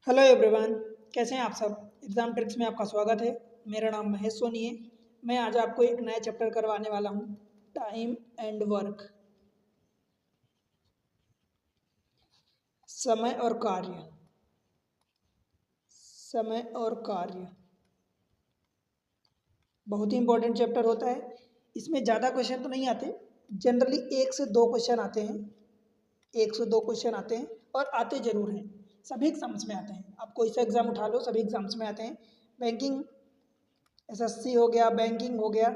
Hello everyone, कैसे हैं आप सब। एग्ज़ाम ट्रिक्स में आपका स्वागत है। मेरा नाम महेश सोनी है। मैं आज आपको एक नया चैप्टर करवाने वाला हूँ, टाइम एंड वर्क। समय और कार्य। समय और कार्य बहुत ही इंपॉर्टेंट चैप्टर होता है। इसमें ज़्यादा क्वेश्चन तो नहीं आते, जनरली 1 से 2 क्वेश्चन आते हैं। 1 से 2 क्वेश्चन आते हैं और आते ज़रूर हैं। सभी एग्जाम्स में आते हैं। आप कोई सा एग्ज़ाम उठा लो, सभी एग्जाम्स में आते हैं। बैंकिंग, एसएससी हो गया, बैंकिंग हो गया,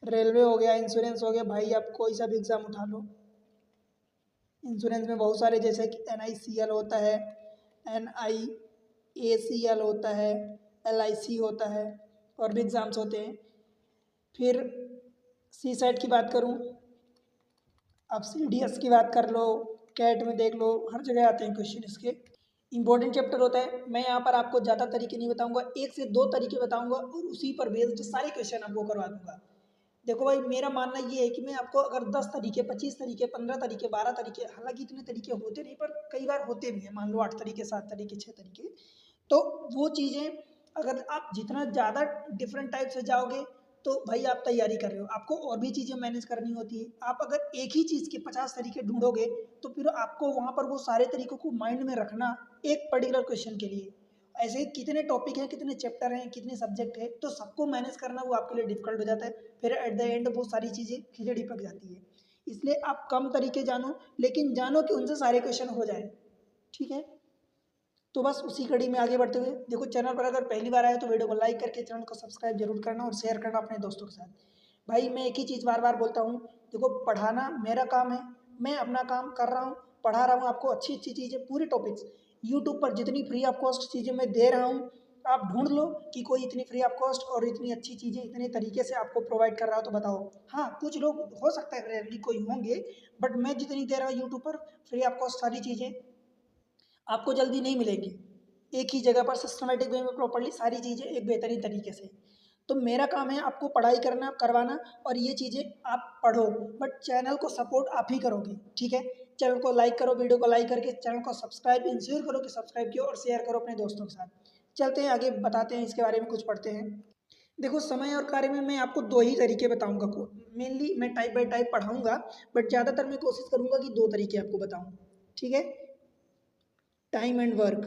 रेलवे हो गया, इंश्योरेंस हो गया, भाई आप कोई सा भी एग्ज़ाम उठा लो। इंश्योरेंस में बहुत सारे, जैसे कि NICL होता है, NIACL होता है, LIC होता है, और भी एग्ज़ाम्स होते हैं। फिर CSET की बात करूं, आप CDS की बात कर लो, कैट में देख लो, हर जगह आते हैं क्वेश्चन इसके। इंपॉर्टेंट चैप्टर होता है। मैं यहाँ पर आपको ज़्यादा तरीके नहीं बताऊंगा, 1 से 2 तरीके बताऊंगा और उसी पर बेस्ड सारे क्वेश्चन आपको करवा दूंगा। देखो भाई, मेरा मानना ये है कि मैं आपको अगर 10 तरीके, 25 तरीके, 15 तरीके, 12 तरीके, हालांकि इतने तरीके होते नहीं पर कई बार होते भी हैं, मान लो 8 तरीके, 7 तरीके, 6 तरीके, तो वो चीज़ें अगर आप जितना ज़्यादा डिफरेंट टाइप से जाओगे तो भाई आप तैयारी कर रहे हो, आपको और भी चीज़ें मैनेज करनी होती है। आप अगर एक ही चीज़ के 50 तरीके ढूंढोगे तो फिर आपको वहाँ पर वो सारे तरीकों को माइंड में रखना एक पर्टिकुलर क्वेश्चन के लिए, ऐसे ही कितने टॉपिक हैं, कितने चैप्टर हैं, कितने सब्जेक्ट है, तो सबको मैनेज करना वो आपके लिए डिफिकल्ट हो जाता है। फिर एट द एंड वो सारी चीज़ें खिचड़ी पक जाती है। इसलिए आप कम तरीके जानो, लेकिन जानो कि उनसे सारे क्वेश्चन हो जाए। ठीक है, तो बस उसी कड़ी में आगे बढ़ते हुए, देखो चैनल पर अगर पहली बार आए तो वीडियो को लाइक करके चैनल को सब्सक्राइब जरूर करना और शेयर करना अपने दोस्तों के साथ। भाई मैं एक ही चीज़ बार बार बोलता हूँ, देखो पढ़ाना मेरा काम है, मैं अपना काम कर रहा हूँ, पढ़ा रहा हूँ आपको अच्छी अच्छी चीज़ें, पूरी टॉपिक्स यूट्यूब पर जितनी फ्री ऑफ कॉस्ट चीज़ें मैं दे रहा हूँ, आप ढूंढ लो कि कोई इतनी फ्री ऑफ कॉस्ट और इतनी अच्छी चीज़ें इतने तरीके से आपको प्रोवाइड कर रहा हो तो बताओ। हाँ, कुछ लोग हो सकता है रेयरली कोई होंगे, बट मैं जितनी दे रहा हूँ यूट्यूब पर फ्री ऑफ कॉस्ट सारी चीज़ें आपको जल्दी नहीं मिलेगी। एक ही जगह पर सिस्टमेटिक वे में प्रॉपर्ली सारी चीज़ें एक बेहतरीन तरीके से। तो मेरा काम है आपको पढ़ाई करना, करवाना, और ये चीज़ें आप पढ़ो, बट चैनल को सपोर्ट आप ही करोगे। ठीक है, चैनल को लाइक करो, वीडियो को लाइक करके चैनल को सब्सक्राइब इंश्योर करो कि सब्सक्राइब किया, और शेयर करो अपने दोस्तों के साथ। चलते हैं आगे, बताते हैं इसके बारे में, कुछ पढ़ते हैं। देखो समय और कार्य में मैं आपको 2 ही तरीके बताऊंगा। मेनली मैं टाइप बाय टाइप पढ़ाऊंगा, बट ज़्यादातर मैं कोशिश करूंगा कि 2 तरीके आपको बताऊं। ठीक है, टाइम एंड वर्क।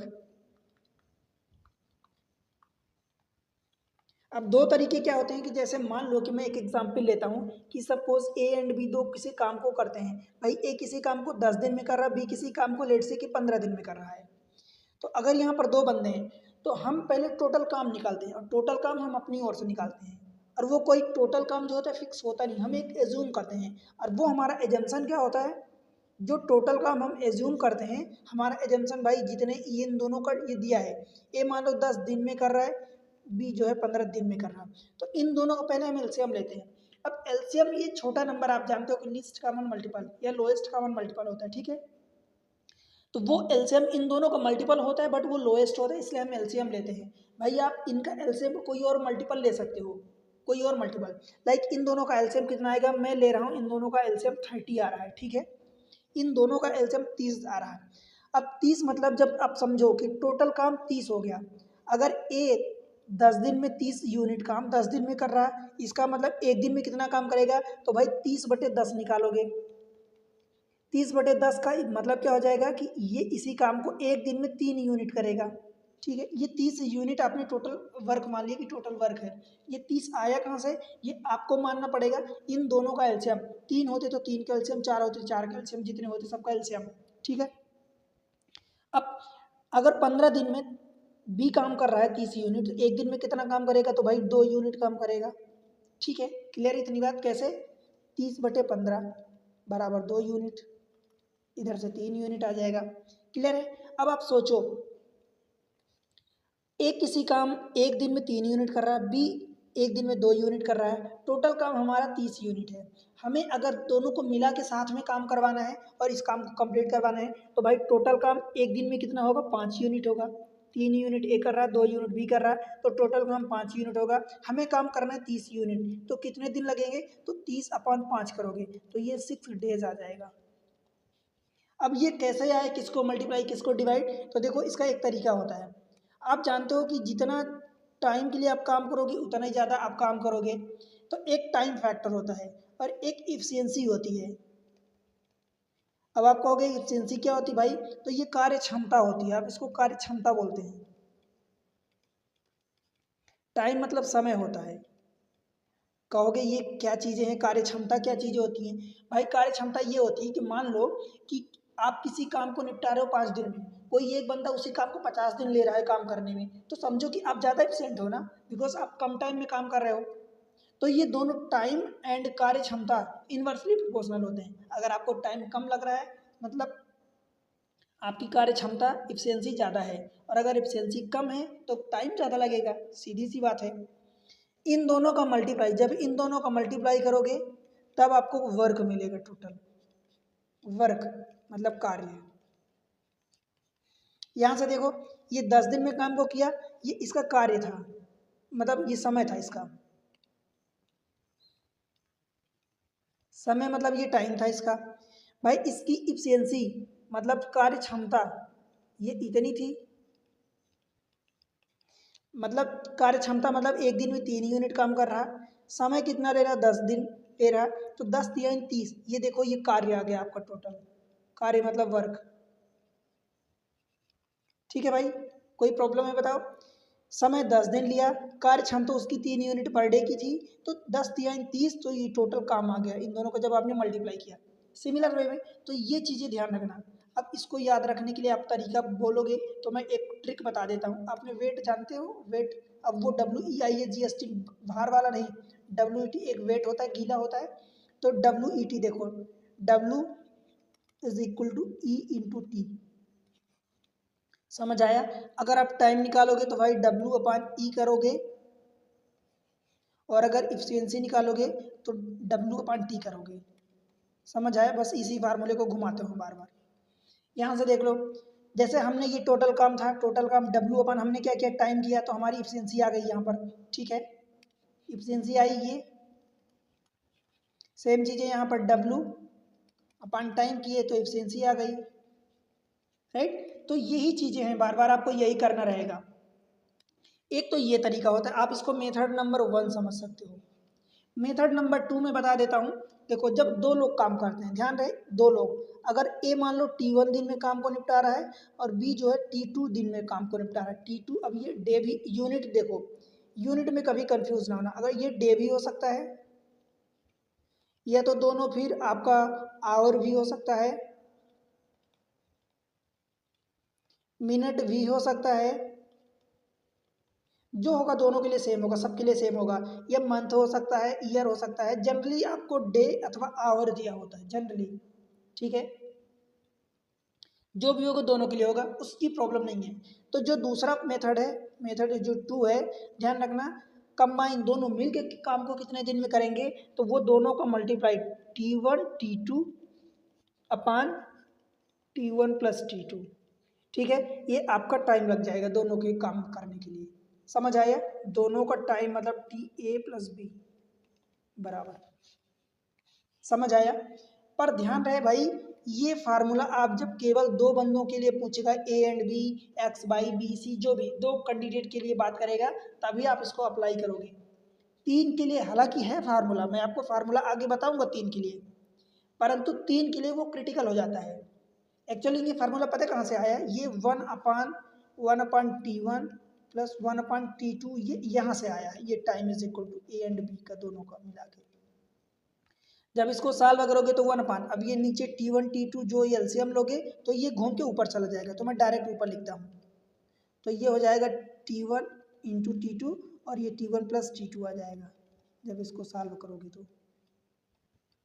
अब 2 तरीके क्या होते हैं कि जैसे मान लो कि मैं एक एग्जाम्पल लेता हूँ कि सपोज A एंड B दो किसी काम को करते हैं। भाई A किसी काम को 10 दिन में कर रहा है, B किसी काम को लेट से कि 15 दिन में कर रहा है। तो अगर यहाँ पर 2 बंदे हैं तो हम पहले टोटल काम निकालते हैं, और टोटल काम हम अपनी ओर से निकालते हैं। और वो कोई टोटल काम जो होता है फिक्स होता नहीं, हम एक एज्यूम करते हैं। और वो हमारा एजम्पशन क्या होता है, जो टोटल काम हम एज्यूम करते हैं, हमारा एजम्पशन भाई जितने ये इन दोनों का ये दिया है, ए मान लो 10 दिन में कर रहा है, बी जो है 15 दिन में कर रहा है, तो इन दोनों का पहले हम एलसीएम लेते हैं। अब एलसीएम ये छोटा नंबर, आप जानते हो कि लीस्ट कॉमन मल्टीपल या लोएस्ट कॉमन मल्टीपल होता है। ठीक है, तो वो एलसीएम इन दोनों का मल्टीपल होता है, बट वो लोएस्ट होता है, इसलिए हम एलसीएम लेते हैं। भाई आप इनका एलसीएम कोई और मल्टीपल ले सकते हो, कोई और मल्टीपल, लाइक इन दोनों का एलसीएम कितना आएगा, मैं ले रहा हूँ इन दोनों का एलसीएम 30 आ रहा है। ठीक है, इन दोनों का एलसीएम 30 आ रहा है। अब 30 मतलब जब आप समझो कि टोटल काम 30 हो गया, अगर ए 10 दिन में 30 यूनिट काम 10 दिन में कर रहा है, इसका मतलब एक दिन में कितना काम करेगा, तो भाई 30/10 निकालोगे। 30/10 का मतलब क्या हो जाएगा कि ये इसी काम को एक दिन में 3 यूनिट करेगा। ठीक है, ये 30 यूनिट आपने टोटल वर्क मान लिया कि टोटल वर्क है। ये 30 आया कहाँ से, ये आपको मानना पड़ेगा इन दोनों का एलसीएम। 3 होते तो 3 का एलसीएम, 4 होते 4 का एलसीएम, जितने होते सबका एलसीएम। ठीक है, अब अगर 15 दिन में बी काम कर रहा है 30 यूनिट, तो एक दिन में कितना काम करेगा, तो भाई 2 यूनिट काम करेगा। ठीक है, क्लियर इतनी बात, कैसे, 30/15 बराबर 2 यूनिट, इधर से 3 यूनिट आ जाएगा। क्लियर है। अब आप सोचो, एक किसी काम एक दिन में 3 यूनिट कर रहा है, बी एक दिन में 2 यूनिट कर रहा है, टोटल काम हमारा 30 यूनिट है। हमें अगर दोनों को मिला के साथ में काम करवाना है और इस काम को कंप्लीट करवाना है, तो भाई टोटल काम एक दिन में कितना होगा, 5 यूनिट होगा। 3 यूनिट ए कर रहा है, 2 यूनिट बी कर रहा है, तो टोटल काम 5 यूनिट होगा। हमें काम करना है 30 यूनिट, तो कितने दिन लगेंगे, तो 30/5 करोगे तो ये 6 डेज आ जाएगा। अब ये कैसे आए, किसको मल्टीप्लाई किसको डिवाइड, तो देखो इसका एक तरीका होता है। आप जानते हो कि जितना टाइम के लिए आप काम करोगे उतना ही ज़्यादा आप काम करोगे, तो एक टाइम फैक्टर होता है और एक इफिशियंसी होती है। अब आप कहोगे इफिशियंसी क्या होती है भाई, तो ये कार्य क्षमता होती है, आप इसको कार्य क्षमता बोलते हैं। टाइम मतलब समय होता है। कहोगे ये क्या चीज़ें हैं, कार्य क्षमता क्या चीज़ें होती हैं? भाई कार्य क्षमता ये होती है कि मान लो कि आप किसी काम को निपटा रहे हो 5 दिन में, कोई एक बंदा उसी काम को 50 दिन ले रहा है काम करने में, तो समझो कि आप ज़्यादा एफिशिएंट हो ना, बिकॉज आप कम टाइम में काम कर रहे हो। तो ये दोनों टाइम एंड कार्य क्षमता इनवर्सली प्रोपोर्शनल होते हैं। अगर आपको टाइम कम लग रहा है मतलब आपकी कार्य क्षमता इफिशियंसी ज़्यादा है, और अगर इफिशियंसी कम है तो टाइम ज़्यादा लगेगा, सीधी सी बात है। इन दोनों का मल्टीप्लाई, जब इन दोनों का मल्टीप्लाई करोगे तब आपको वर्क मिलेगा। टोटल वर्क मतलब कार्य। यहाँ से देखो ये 10 दिन में काम को किया, ये इसका कार्य था, मतलब ये समय था इसका, समय मतलब ये टाइम था इसका। भाई इसकी इफिशियंसी मतलब कार्य क्षमता ये इतनी थी, मतलब कार्य क्षमता मतलब एक दिन में 3 यूनिट काम कर रहा, समय कितना ले रहा 10 दिन ले रहा, तो 10 3 30, ये देखो ये कार्य आ गया आपका टोटल, कार्य मतलब वर्क। ठीक है भाई, कोई प्रॉब्लम है बताओ। समय 10 दिन लिया, कार्य क्षमता उसकी 3 यूनिट पर डे की थी, तो 10 3 30, तो ये टोटल काम आ गया इन दोनों को जब आपने मल्टीप्लाई किया। सिमिलर वे में तो ये चीज़ें ध्यान रखना। अब इसको याद रखने के लिए आप तरीका बोलोगे तो मैं एक ट्रिक बता देता हूँ। आपने वेट जानते हो, वेट, अब वो WEIGST बाहर वाला नहीं, WET एक वेट होता है, गीला होता है, तो WET देखो, W = E/T, समझ आया। अगर आप टाइम निकालोगे तो भाई W/E करोगे, और अगर इफिशियंसी निकालोगे तो W/T करोगे। समझ आया, बस इसी फार्मूले को घुमाते हो बार बार। यहाँ से देख लो, जैसे हमने ये टोटल काम था, टोटल काम W/ हमने क्या किया, टाइम किया, तो हमारी इफिशियंसी आ गई यहाँ पर। ठीक है, इफिशियंसी आई ये, सेम चीज़ें यहाँ पर W/टाइम किए तो इफिशियंसी आ गई, राइट। तो यही चीज़ें हैं, बार बार आपको यही करना रहेगा। एक तो ये तरीका होता है, आप इसको मेथड नंबर 1 समझ सकते हो। मेथड नंबर 2 में बता देता हूँ। देखो जब दो लोग काम करते हैं, ध्यान रहे, दो लोग, अगर ए मान लो T1 दिन में काम को निपटा रहा है और बी जो है T2 दिन में काम को निपटा रहा है। T2, अब ये डे भी, यूनिट देखो, यूनिट में कभी कंफ्यूज ना होना, अगर ये डे भी हो सकता है, या तो दोनों फिर आपका आवर भी हो सकता है, मिनट भी हो सकता है, जो होगा दोनों के लिए सेम होगा, सबके लिए सेम होगा। या मंथ हो सकता है, ईयर हो सकता है, जनरली आपको डे अथवा आवर दिया होता है जनरली। ठीक है, जो भी होगा दोनों के लिए होगा, उसकी प्रॉब्लम नहीं है। तो जो दूसरा मेथड है, मेथड जो 2 है, ध्यान रखना, कंबाइन दोनों मिलके काम को कितने दिन में करेंगे, तो वो दोनों का मल्टीप्लाई T1 T2 अपान T1 + T2। ठीक है, ये आपका टाइम लग जाएगा दोनों के काम करने के लिए। समझ आया, दोनों का टाइम मतलब TA + B बराबर, समझ आया। पर ध्यान रहे भाई, ये फार्मूला आप जब केवल दो बंदों के लिए पूछेगा, A and B, X, Y, B, C, जो भी दो कैंडिडेट के लिए बात करेगा, तभी आप इसको अप्लाई करोगे। 3 के लिए हालांकि है फार्मूला, मैं आपको फार्मूला आगे बताऊंगा 3 के लिए, परंतु 3 के लिए वो क्रिटिकल हो जाता है। एक्चुअली ये फार्मूला पता कहाँ से आया, ये 1/T1 + 1/T2, ये यहाँ से आया है। ये टाइम = A एंड B का दोनों का मिला के, जब इसको सॉल्व करोगे तो 1/, अब ये नीचे T1 T2 जो एलसीएम लोगे तो ये घूम के ऊपर चला जाएगा, तो मैं डायरेक्ट ऊपर लिखता हूँ, तो ये हो जाएगा T1 × T2, और ये T1 + T2 आ जाएगा जब इसको सॉल्व करोगे तो।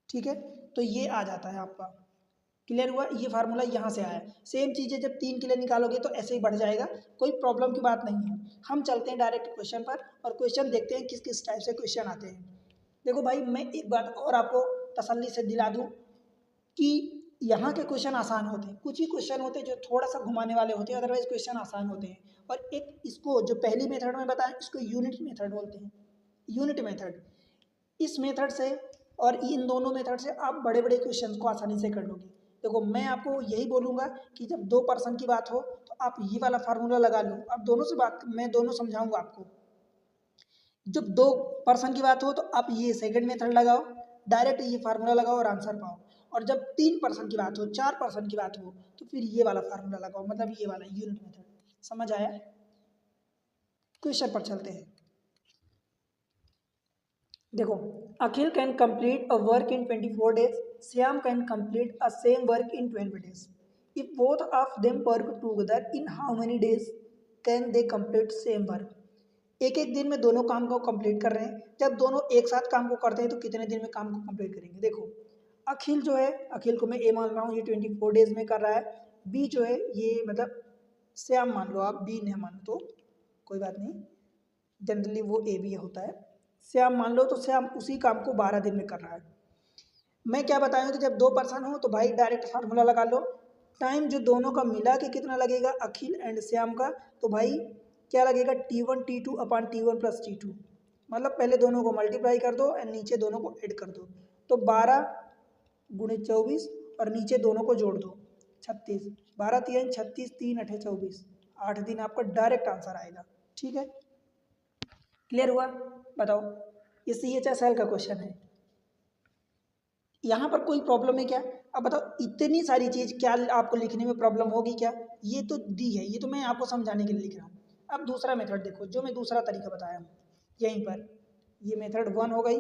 ठीक है, तो ये आ जाता है आपका, क्लियर हुआ, ये फार्मूला यहाँ से आया। सेम चीज़ें जब 3 के लिए निकालोगे तो ऐसे ही बढ़ जाएगा, कोई प्रॉब्लम की बात नहीं है। हम चलते हैं डायरेक्ट क्वेश्चन पर, और क्वेश्चन देखते हैं किस किस टाइप से क्वेश्चन आते हैं। देखो भाई, मैं एक बात और आपको तसल्ली से दिला दूँ कि यहाँ के क्वेश्चन आसान होते हैं, कुछ ही क्वेश्चन होते हैं जो थोड़ा सा घुमाने वाले होते हैं, अदरवाइज क्वेश्चन आसान होते हैं। और एक इसको जो पहली मेथड में बताया, इसको यूनिट मेथड बोलते हैं, यूनिट मेथड। इस मेथड से और इन दोनों मेथड से आप बड़े बड़े क्वेश्चन को आसानी से कर लोगे। देखो मैं आपको यही बोलूँगा कि जब 2 पर्सन की बात हो तो आप ये वाला फार्मूला लगा लो। अब दोनों से बात मैं दोनों समझाऊँगा आपको। जब 2 पर्सन की बात हो तो आप ये सेकंड मेथड लगाओ, डायरेक्ट ये फार्मूला लगाओ और आंसर पाओ। और जब 3 पर्सन की बात हो, 4 पर्सन की बात हो तो फिर ये वाला फार्मूला लगाओ, मतलब ये वाला यूनिट मेथड। समझ आया? क्वेश्चन पर चलते हैं। देखो, Akhil can complete a work in 24 days, Shyam can complete a same work in 12 days। If both of them work together in how many days can they complete same work. एक एक दिन में दोनों काम को कंप्लीट कर रहे हैं, जब दोनों एक साथ काम को करते हैं तो कितने दिन में काम को कंप्लीट करेंगे। देखो अखिल जो है, अखिल को मैं ए मान रहा हूँ, ये 24 डेज में कर रहा है। बी जो है ये मतलब श्याम मान लो आप, बी नहीं मान तो कोई बात नहीं, जनरली वो ए बी होता है। श्याम मान लो तो श्याम उसी काम को 12 दिन में कर रहा है। मैं क्या बताऊँ कि जब 2 पर्सन हो तो भाई डायरेक्ट फार्मूला लगा लो। टाइम जो दोनों का मिला के कितना लगेगा, अखिल एंड श्याम का, तो भाई क्या लगेगा, T1 T2 अपान T1 प्लस T2। मतलब पहले दोनों को मल्टीप्लाई कर दो एंड नीचे दोनों को ऐड कर दो, तो 12 गुणे 24 और नीचे दोनों को जोड़ दो 36। 12 3 36, 3 8 24, 8 दिन आपका डायरेक्ट आंसर आएगा। ठीक है, क्लियर हुआ? बताओ, ये CHSL का क्वेश्चन है। यहाँ पर कोई प्रॉब्लम है क्या? अब बताओ, इतनी सारी चीज़ क्या आपको लिखने में प्रॉब्लम होगी क्या? ये तो दी है, ये तो मैं आपको समझाने के लिए लिख रहा हूँ। अब दूसरा मेथड देखो, जो मैं दूसरा तरीका बताया हूँ यहीं पर, ये मेथड 1 हो गई,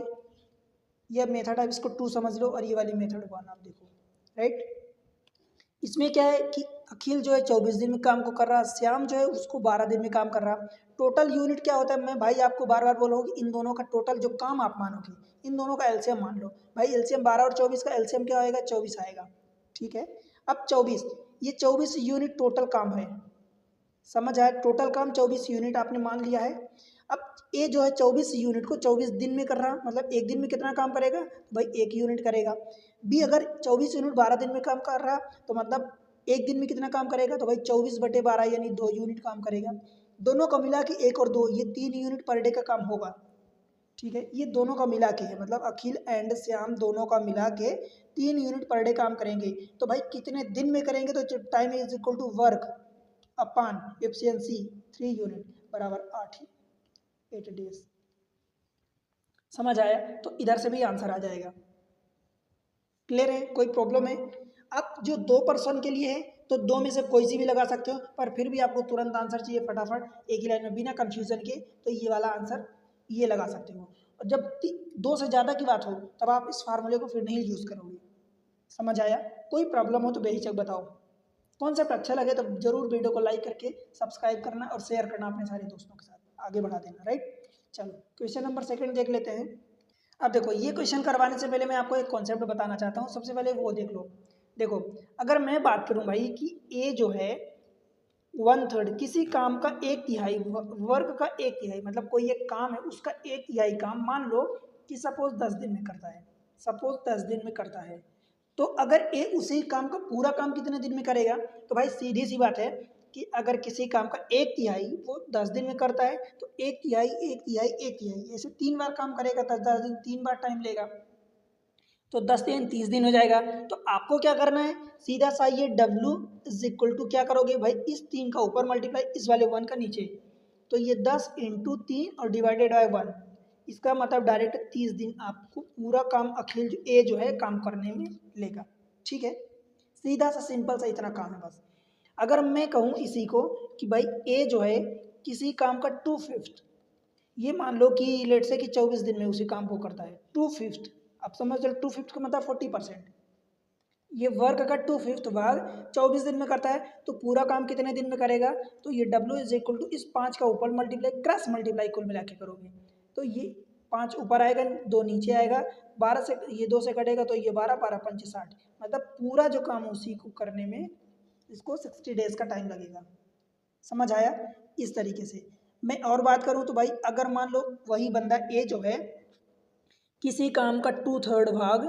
यह मेथड आप इसको 2 समझ लो और ये वाली मेथड 1 आप देखो, राइट। इसमें क्या है कि अखिल जो है 24 दिन में काम को कर रहा, श्याम जो है उसको 12 दिन में काम कर रहा। टोटल यूनिट क्या होता है, मैं भाई आपको बार बार बोल रहा हूँ कि इन दोनों का टोटल जो काम आप मानोगे, इन दोनों का एलसीएम मान लो। भाई एलसीएम 12 और 24 का एलसीएम क्या आएगा, 24 आएगा। ठीक है, अब 24, ये 24 यूनिट टोटल काम है। समझ आया? टोटल काम 24 यूनिट आपने मान लिया है। अब ए जो है 24 यूनिट को 24 दिन में कर रहा, मतलब एक दिन में कितना काम करेगा, भाई 1 यूनिट करेगा। बी अगर 24 यूनिट 12 दिन में काम कर रहा तो मतलब एक दिन में कितना काम करेगा, तो भाई 24/12 यानी 2 यूनिट काम करेगा। दोनों का मिला के 1 और 2 ये 3 यूनिट पर डे का काम होगा। ठीक है, ये दोनों का मिला के है, मतलब अखिल एंड श्याम दोनों का मिला के 3 यूनिट पर डे काम करेंगे। तो भाई कितने दिन में करेंगे, तो time is equal to work upon efficiency 3 unit बराबर 8 डेज। समझ आया? तो इधर से भी आंसर आ जाएगा। क्लियर है? कोई प्रॉब्लम है? अब जो 2 पर्सन के लिए है तो 2 में से कोई सी भी लगा सकते हो, पर फिर भी आपको तुरंत आंसर चाहिए फटाफट एक ही लाइन में बिना कंफ्यूजन के, तो ये वाला आंसर ये लगा सकते हो। और जब 2 से ज़्यादा की बात हो तब आप इस फार्मूले को फिर नहीं यूज़ करोगे। समझ आया? कोई प्रॉब्लम हो तो बेहिचक बताओ। कॉन्सेप्ट अच्छा लगे तो जरूर वीडियो को लाइक करके सब्सक्राइब करना और शेयर करना अपने सारे दोस्तों के साथ, आगे बढ़ा देना, राइट। चलो क्वेश्चन नंबर 2 देख लेते हैं। अब देखो, ये क्वेश्चन करवाने से पहले मैं आपको एक कॉन्सेप्ट बताना चाहता हूँ। सबसे पहले वो देख लो। देखो, अगर मैं बात करूँ भाई कि ए जो है 1/3 किसी काम का 1/3 वर्क का 1/3, मतलब कोई एक काम है उसका 1/3 काम मान लो कि सपोज 10 दिन में करता है, सपोज 10 दिन में करता है। तो अगर ए उसी काम का पूरा काम कितने दिन में करेगा, तो भाई सीधी सी बात है कि अगर किसी काम का 1/3 वो 10 दिन में करता है तो 1/3 1/3 1/3 ऐसे 3 बार काम करेगा, 10 दिन 3 बार टाइम लेगा, तो 10 दिन 30 दिन हो जाएगा। तो आपको क्या करना है, सीधा सा ये W इज इक्वल टू क्या करोगे भाई, इस 3 का ऊपर मल्टीप्लाई इस वाले 1 का नीचे, तो ये 10 × 3 और डिवाइडेड बाय 1। इसका मतलब डायरेक्ट 30 दिन आपको पूरा काम अखिल ए जो है काम करने में लेगा। ठीक है, सीधा सा सिंपल सा इतना काम है बस। अगर मैं कहूँ इसी को कि भाई ए जो है किसी काम का 2/5, ये मान लो कि लेट से कि 24 दिन में उसी काम को करता है 2/5, अब समझ लो 2/5 का मतलब 40%। ये वर्क का 2/5 भाग 24 दिन में करता है तो पूरा काम कितने दिन में करेगा, तो ये W इज इक्वल टू इस 5 का ऊपर मल्टीप्लाई क्रॉस मल्टीप्लाई कुल मिला के करोगे, तो ये 5 ऊपर आएगा 2 नीचे आएगा, 12 से ये 2 से कटेगा तो ये 12 12 5 60, मतलब पूरा जो काम उसी को करने में इसको 60 डेज का टाइम लगेगा। समझ आया? इस तरीके से मैं और बात करूं तो भाई अगर मान लो वही बंदा ए जो है किसी काम का 2/3 भाग,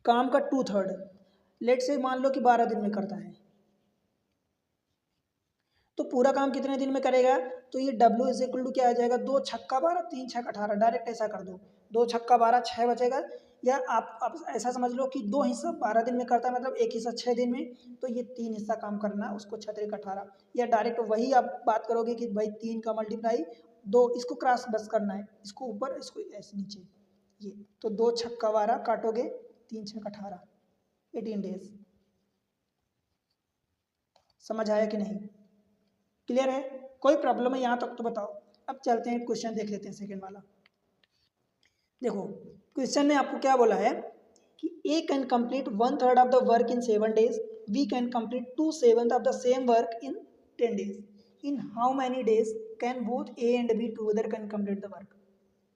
काम का 2/3 लेट से मान लो कि 12 दिन में करता है, तो पूरा काम कितने दिन में करेगा, तो ये W इज इक्वल टू क्या आ जाएगा, 2 छक्का 12 3 छक्का 18, डायरेक्ट ऐसा कर दो, 2 छक्का 12 6 बचेगा, या आप ऐसा समझ लो कि 2 हिस्सा 12 दिन में करता है, मतलब 1 हिस्सा 6 दिन में, तो ये 3 हिस्सा काम करना उसको 6 3 18, या डायरेक्ट वही आप बात करोगे कि भाई 3 का मल्टीप्लाई 2, इसको क्रॉस बस करना है, इसको ऊपर इसको ऐसे नीचे, ये तो 2 छक्का 12 काटोगे, 3 छक 18, 18 डेज। समझ आया कि नहीं? क्लियर है? कोई प्रॉब्लम है यहाँ तक तो बताओ। अब चलते हैं क्वेश्चन देख लेते हैं सेकेंड वाला। देखो क्वेश्चन में आपको क्या बोला है कि A can complete 1/3 of the work in 7 days, B can complete 2/7 of the same work in 10 days, in how many days can both A and B together can complete the work.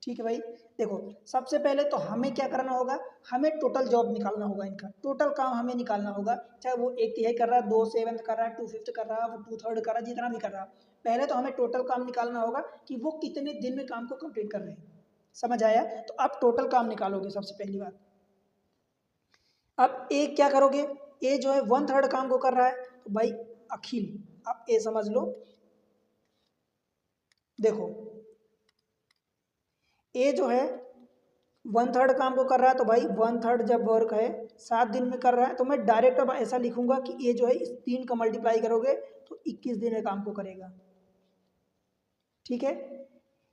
ठीक है भाई, देखो सबसे पहले तो हमें क्या करना होगा, हमें टोटल जॉब निकालना होगा, इनका टोटल काम हमें निकालना होगा, चाहे वो 1/3 कर रहा है, 2/7 कर रहा है, 2/5 कर रहा है, वो 2/3 कर रहा है, जितना भी कर रहा है, पहले तो हमें टोटल काम निकालना होगा कि वो कितने दिन में काम को कंप्लीट कर रहे हैं। समझ आया? तो आप टोटल काम निकालोगे सबसे पहली बात। अब ए क्या करोगे, ए जो है 1/3 काम को कर रहा है, तो भाई अखिल, आप ए समझ लो। देखो ए जो है 1/3 काम को कर रहा है, तो भाई 1/3 जब वर्क है 7 दिन में कर रहा है, तो मैं डायरेक्ट अब ऐसा लिखूंगा कि ये जो है इस 3 का मल्टीप्लाई करोगे तो 21 दिन में काम को करेगा। ठीक है,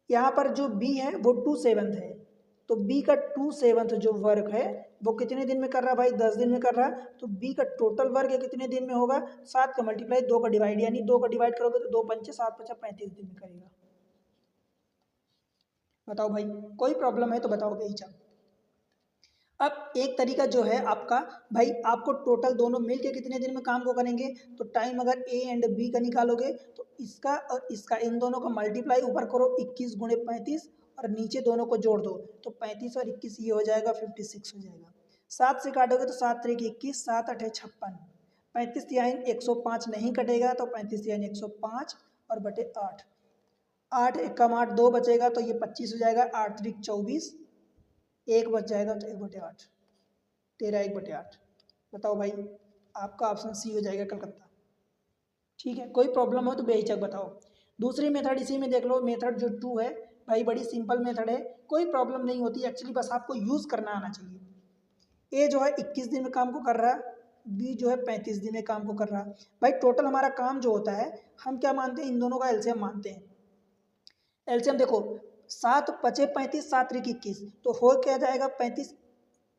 यहाँ पर जो बी है वो 2/7 है, तो बी का 2/7 जो वर्क है वो कितने दिन में कर रहा है भाई, 10 दिन में कर रहा है, तो बी का टोटल वर्क है कितने दिन में होगा, 7 का मल्टीप्लाई 2 का डिवाइड, यानी 2 का डिवाइड करोगे तो 2 पंचे 7 पचा 35 दिन में करेगा। बताओ भाई, कोई प्रॉब्लम है तो बताओ बेईचा। अब एक तरीका जो है आपका, भाई आपको टोटल दोनों मिलके कितने दिन में काम को करेंगे, तो टाइम अगर ए एंड बी का निकालोगे तो इसका और इसका इन दोनों का मल्टीप्लाई ऊपर करो 21 गुणे 35 और नीचे दोनों को जोड़ दो, तो 35 और 21 ये हो जाएगा 56 हो जाएगा। 7 से काटोगे तो 7 3 21, 7 8 56, 35 तिहाई 105 नहीं कटेगा, तो 35 तिहाई 105 और बटे 8, 8 एक कम 8 2 बचेगा, तो ये 25 हो जाएगा, 8 3 24, 1 बच जाएगा, तो 1/8, 13 1/8। बताओ भाई, आपका ऑप्शन सी हो जाएगा कलकत्ता। ठीक है, कोई प्रॉब्लम हो तो बेहिचक बताओ। दूसरी मेथड इसी में देख लो, मेथड जो 2 है भाई बड़ी सिंपल मेथड है, कोई प्रॉब्लम नहीं होती एक्चुअली, बस आपको यूज़ करना आना चाहिए। ए जो है 21 दिन में काम को कर रहा है, बी जो है 35 दिन में काम को कर रहा है। भाई टोटल हमारा काम जो होता है, हम क्या मानते हैं, इन दोनों का एलसीएम मानते हैं। एलसीएम देखो 7 पचे 35, 7 3 21, तो हो क्या जाएगा 35।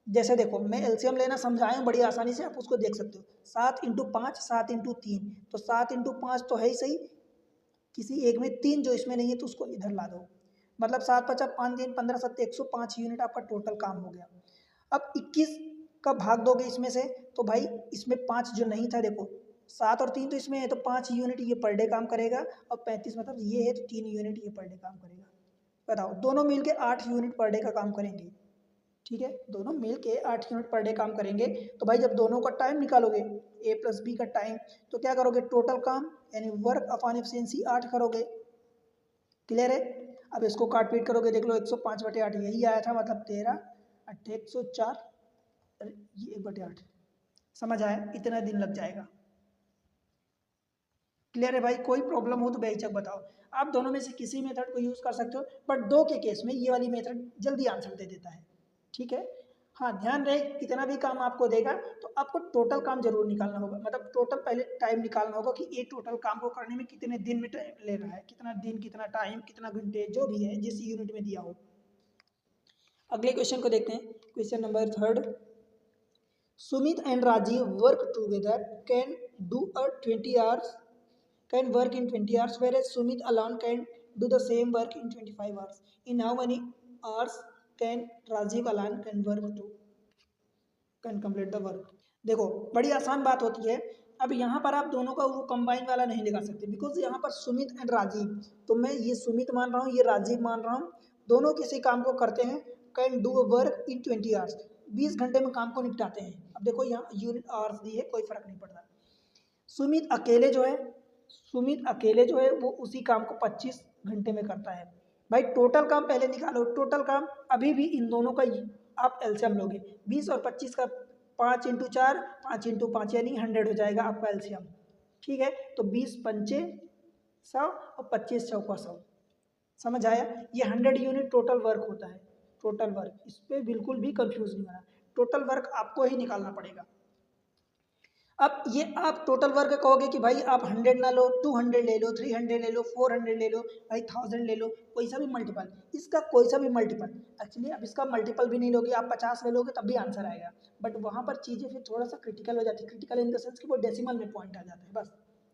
जैसे देखो मैं एलसीएम लेना समझाया हूँ बड़ी आसानी से, आप उसको देख सकते हो, 7 इंटू 5 7 इंटू 3, तो 7 इंटू 5 तो है ही सही, किसी एक में 3 जो इसमें नहीं है तो उसको इधर ला दो, मतलब 7 पचा 5 3 15 7 105 यूनिट आपका टोटल काम हो गया। अब 21 का भाग दोगे इसमें से, तो भाई इसमें 5 जो नहीं था, देखो 7 और 3 तो इसमें है, तो 5 यूनिट ये पर डे काम करेगा, और 35 मतलब ये है तो 3 यूनिट ये पर डे काम करेगा। बताओ, दोनों मिलके 8 यूनिट पर डे का काम करेंगे। ठीक है, दोनों मिल के 8 यूनिट पर डे काम करेंगे, तो भाई जब दोनों का टाइम निकालोगे ए प्लस बी का टाइम, तो क्या करोगे, टोटल काम यानी वर्क अपॉन एफिशिएंसी 8 करोगे। क्लियर है? अब इसको काट पीट करोगे, देख लो 105/8 यही आया था, मतलब 13 8 104, ये 1/8। समझ आया? इतना दिन लग जाएगा। क्लियर है भाई? कोई प्रॉब्लम हो तो बेहिचक बताओ। आप दोनों में से किसी मेथड को यूज़ कर सकते हो, बट दो के केस में ये वाली मेथड जल्दी आंसर दे देता है। ठीक है, हाँ ध्यान रहे, कितना भी काम आपको देगा तो आपको टोटल काम जरूर निकालना होगा, मतलब टोटल पहले टाइम निकालना होगा कि ये टोटल काम को करने में कितने दिन में टाइम ले रहा है, कितना दिन कितना टाइम कितना घंटे जो भी है जिस यूनिट में दिया हो। अगले क्वेश्चन को देखते हैं, question number 3। Sumit and Rajiv work together can do a 20 hours can work in 20 hours, whereas Sumit alone can do the same work in 25 hours. In how many hours can Rajiv alone can complete the work? देखो बड़ी आसान बात होती है। अब यहाँ पर आप दोनों का वो कंबाइन वाला नहीं लगा सकते, बिकॉज यहाँ पर सुमित एंड राजीव, तो मैं ये सुमित मान रहा हूँ, ये राजीव मान रहा हूँ, दोनों किसी काम को करते हैं, can do work in 20 hours, 20 घंटे में काम को निपटाते हैं। अब देखो यहाँ यूनिट आवर्स दी है, कोई फर्क नहीं पड़ता। सुमित अकेले जो है वो उसी काम को 25 घंटे में करता है। भाई टोटल काम पहले निकालो, टोटल काम अभी भी इन दोनों का आप एलसीएम लोगे, 20 और 25 का 5 इंटू 4 5 इंटू 5 यानी 100 हो जाएगा आपका एलसीएम। ठीक है, तो 20 पंचे 100 और 25 चौका 100। समझ आया? ये 100 यूनिट टोटल वर्क होता है। टोटल वर्क, इस पर बिल्कुल भी कंफ्यूज नहीं होना, टोटल वर्क आपको ही निकालना पड़ेगा। अब ये आप टोटल वर्क कहोगे कि भाई आप 100 ना लो, 200 ले लो, 300 ले लो, 400 ले लो, भाई 1000 ले लो, कोई सा भी मल्टीपल, इसका कोई सा भी मल्टीपल। एक्चुअली अब इसका मल्टीपल भी नहीं लोगे, आप 50 ले लोगे तब भी आंसर आएगा, बट वहाँ पर चीज़ें फिर थोड़ा सा क्रिटिकल हो जाती है, क्रिटिकल इन द सेंस कि वो डेसिमल में पॉइंट आ जाता है, बस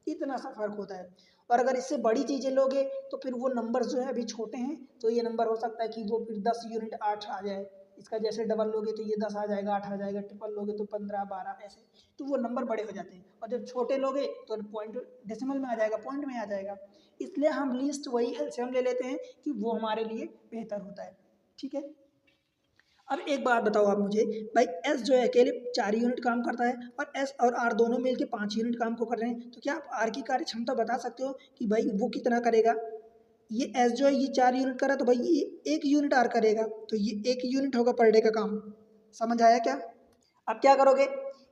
इतना सा फर्क होता है। और अगर इससे बड़ी चीज़ें लोगे तो फिर वो नंबर जो है अभी छोटे हैं, तो ये नंबर हो सकता है कि वो फिर 10 यूनिट 8 आ जाए, इसका जैसे डबल लोगे तो ये 10 आ जाएगा, 8 आ जाएगा, ट्रिपल लोगे तो 15 12 ऐसे, तो वो नंबर बड़े हो जाते हैं। और जब छोटे लोगे तो पॉइंट डेसिमल में आ जाएगा, पॉइंट में आ जाएगा, इसलिए हम लीस्ट वही एलसीएम ले लेते हैं कि वो हमारे लिए बेहतर होता है। ठीक है, अब एक बात बताओ आप मुझे, भाई एस जो है अकेले 4 यूनिट काम करता है और एस और आर दोनों मिलकर 5 यूनिट काम को कर रहे हैं, तो क्या आप आर की कार्य क्षमता बता सकते हो कि भाई वो कितना करेगा? ये एस जो है ये 4 यूनिट कर रहा है, तो भाई ये 1 यूनिट आर करेगा, तो ये 1 यूनिट होगा पर डे का काम। समझ आया क्या? अब क्या करोगे,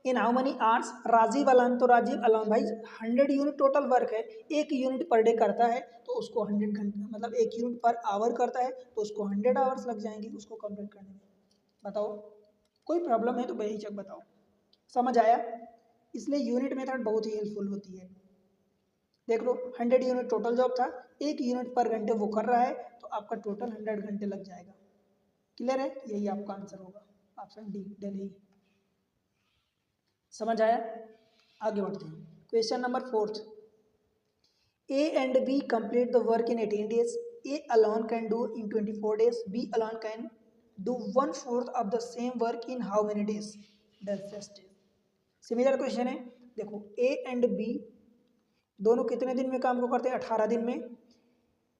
in how many hours Rajiv alone, तो राजीव अलान भाई 100 यूनिट टोटल वर्क है, 1 यूनिट पर डे करता है तो उसको 100 घंटे, मतलब 1 यूनिट पर आवर करता है तो उसको 100 आवर्स लग जाएंगे उसको कंप्लीट करने में। बताओ, कोई प्रॉब्लम है तो बेहिचक बताओ। समझ आया? इसलिए यूनिट मेथड बहुत ही हेल्पफुल होती है। देख लो 100 यूनिट टोटल जॉब था, 1 यूनिट पर घंटे वो कर रहा है, तो आपका टोटल 100 घंटे लग जाएगा। क्लियर है? यही आपका आंसर होगा, ऑप्शन डी दिल्ली। समझ आया? आगे बढ़ते हैं, question number 4th। A and B complete the work in 18 days. A alone can do in 24 days. B alone can do 1/4 of the same work in how many days? That's just it. Similar question है। देखो A and B दोनों कितने दिन में काम को करते हैं? 18 दिन में।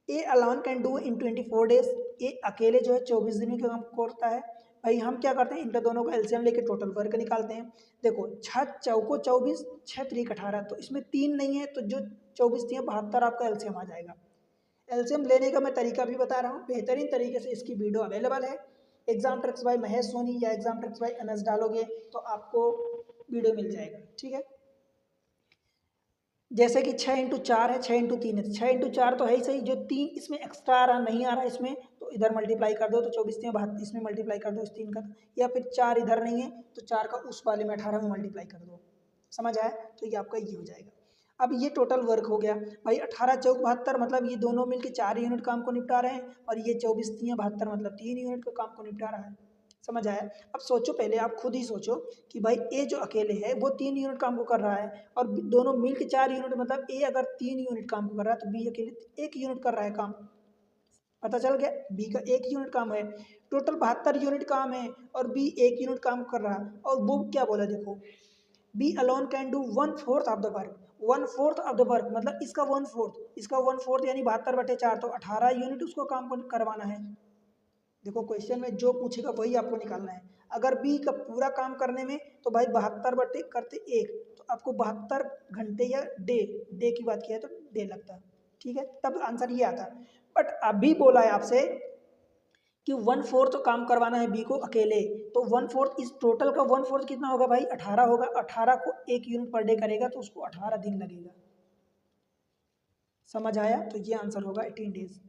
ए अलान कैन डू इन 24 डेज, ए अकेले जो है 24 दिन में काम करता है। भाई हम क्या करते हैं, इनके दोनों का एलसीएम लेके टोटल वर्क निकालते हैं। देखो 6 चौको 24, 6 3 18, तो इसमें 3 नहीं है, तो जो 24 3 72 आपका एलसीएम आ जाएगा। एलसीएम लेने का मैं तरीका भी बता रहा हूँ, बेहतरीन तरीके से इसकी वीडियो अवेलेबल है। Exam tricks by Mahesh Soni या एग्जाम ट्रिक्स बाय एमएस डालोगे तो आपको वीडियो मिल जाएगा। ठीक है, जैसे कि 6 × 4 है, 6 × 3 है, 6 × 4 तो है ही सही, जो 3 इसमें एक्स्ट्रा आ रहा नहीं आ रहा इसमें, तो इधर मल्टीप्लाई कर दो, तो 24 3 72, इसमें मल्टीप्लाई कर दो इस 3 का, या फिर 4 इधर नहीं है तो 4 का उस वाले में 18 में मल्टीप्लाई कर दो। समझ आया? तो ये आपका ये हो जाएगा। अब ये टोटल वर्क हो गया भाई, 18 चौक 72, मतलब ये दोनों मिलकर 4 यूनिट काम को निपटा रहे हैं, और ये 24 3 72 मतलब 3 यूनिट का काम को निपटा रहा है। समझ आया? अब सोचो, पहले आप खुद ही सोचो कि भाई ए जो अकेले है वो 3 यूनिट काम को कर रहा है, और दोनों मिल के 4 यूनिट, मतलब ए अगर 3 यूनिट काम को कर रहा है तो बी अकेले 1 यूनिट कर रहा है काम। पता चल गया? बी का 1 यूनिट काम है, टोटल 72 यूनिट काम है, और बी 1 यूनिट काम कर रहा है। और वो क्या बोला, देखो B alone can do 1/4 of the work, 1/4 of the work मतलब इसका 1/4, इसका 1/4 यानी 72/4, तो 18 यूनिट उसको काम को करवाना है। देखो क्वेश्चन में जो पूछेगा वही आपको निकालना है। अगर बी का पूरा काम करने में तो भाई 72 बटे करते 1, तो आपको 72 घंटे या डे की बात किया है तो डे लगता। ठीक है, तब आंसर ये आता। बट अभी बोला है आपसे कि 1/4 काम करवाना है बी को अकेले, तो 1/4 इस टोटल का 1/4 कितना होगा भाई? 18 होगा। 18 को 1 यूनिट पर डे करेगा तो उसको 18 दिन लगेगा। समझ आया? तो ये आंसर होगा 18 डेज,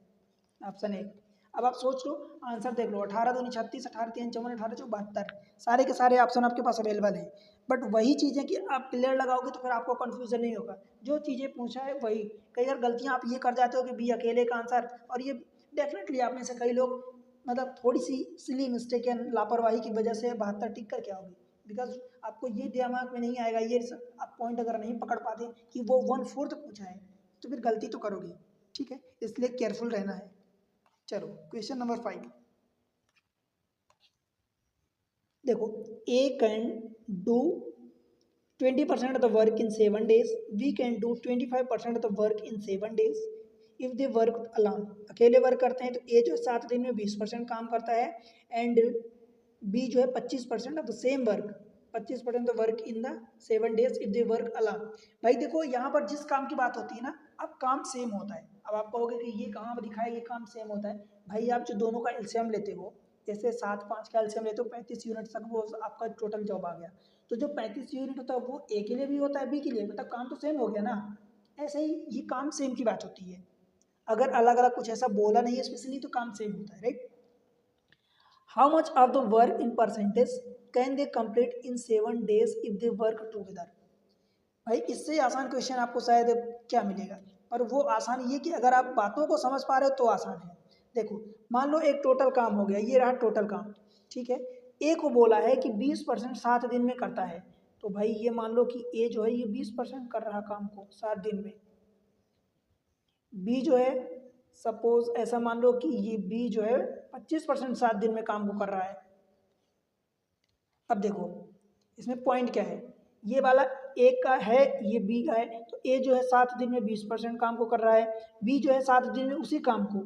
ऑप्शन ए। अब आप सोच लो, आंसर देख लो, 18 दूनी 36, 18 3 54, 18 4 72, सारे के सारे ऑप्शन आपके पास अवेलेबल हैं। बट वही चीज़ें कि आप क्लियर लगाओगे तो फिर आपको कन्फ्यूजन नहीं होगा, जो चीज़ें पूछा है वही। कई बार गलतियाँ आप ये कर जाते हो कि बी अकेले का आंसर, और ये डेफिनेटली आप में से कई लोग मतलब थोड़ी सी सिली मिस्टेक या लापरवाही की वजह से 72 टिक कर क्या होगी, बिकॉज आपको ये दिमाग में नहीं आएगा, ये आप पॉइंट अगर नहीं पकड़ पाते कि वो 1/4 पूछा है तो फिर गलती तो करोगे। ठीक है, इसलिए केयरफुल रहना है। चलो क्वेश्चन नंबर 5। देखो A can do 20% of the work in 7 days, we can do 25% of the work in 7 days if they work alone। अकेले वर्क करते हैं तो ए जो है 7 दिन में 20% काम करता है, एंड बी जो है 25% of the same work, 25% of work in the 7 days if they work alone. भाई देखो यहाँ पर जिस काम की बात होती है ना, अब काम सेम होता है। अब आप कहोगे कि ये कहाँ दिखा है ये काम सेम होता है? भाई आप जो दोनों का एलसीएम लेते हो, जैसे 7 5 का एलसीएम लेते हो 35 यूनिट तक वो आपका टोटल जॉब आ गया, तो जो 35 यूनिट होता है वो ए के लिए भी होता है बी के लिए, मतलब काम तो सेम हो गया ना। ऐसे ही ये काम सेम की बात होती है, अगर अलग अलग कुछ ऐसा बोला नहीं है स्पेशली तो काम सेम होता है, right. How much of the work in percentage can they complete in 7 days if they work together. भाई इससे आसान क्वेश्चन आपको शायद क्या मिलेगा, पर वो आसान ये कि अगर आप बातों को समझ पा रहे हो तो आसान है। देखो मान लो एक टोटल काम हो गया, ये रहा टोटल काम, ठीक है। ए को बोला है कि 20% 7 दिन में करता है, तो भाई ये मान लो कि ए जो है ये 20% कर रहा काम को 7 दिन में। बी जो है सपोज ऐसा मान लो कि ये बी जो है 25% 7 दिन में काम को कर रहा है। अब देखो इसमें पॉइंट क्या है, ये वाला ए का है, ये बी का है, तो ए जो है 7 दिन में 20% काम को कर रहा है, बी जो है 7 दिन में उसी काम को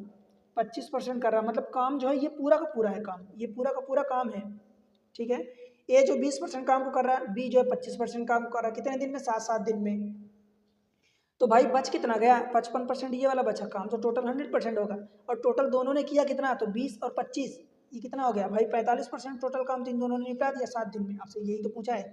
25% कर रहा है, मतलब काम जो है ये पूरा का पूरा है काम, ये पूरा का पूरा काम है, ठीक है। ए जो 20% काम को कर रहा है, बी जो है 25% काम को कर रहा है, कितने दिन में, 7 7 दिन में। तो भाई बच कितना गया, 55% ये वाला बचा काम, तो टोटल 100% होगा। और टोटल दोनों ने किया कितना, तो 20 और 25, ये कितना हो गया भाई 45% टोटल काम तो इन दोनों ने निपटा दिया 7 दिन में। आपसे यही तो पूछा है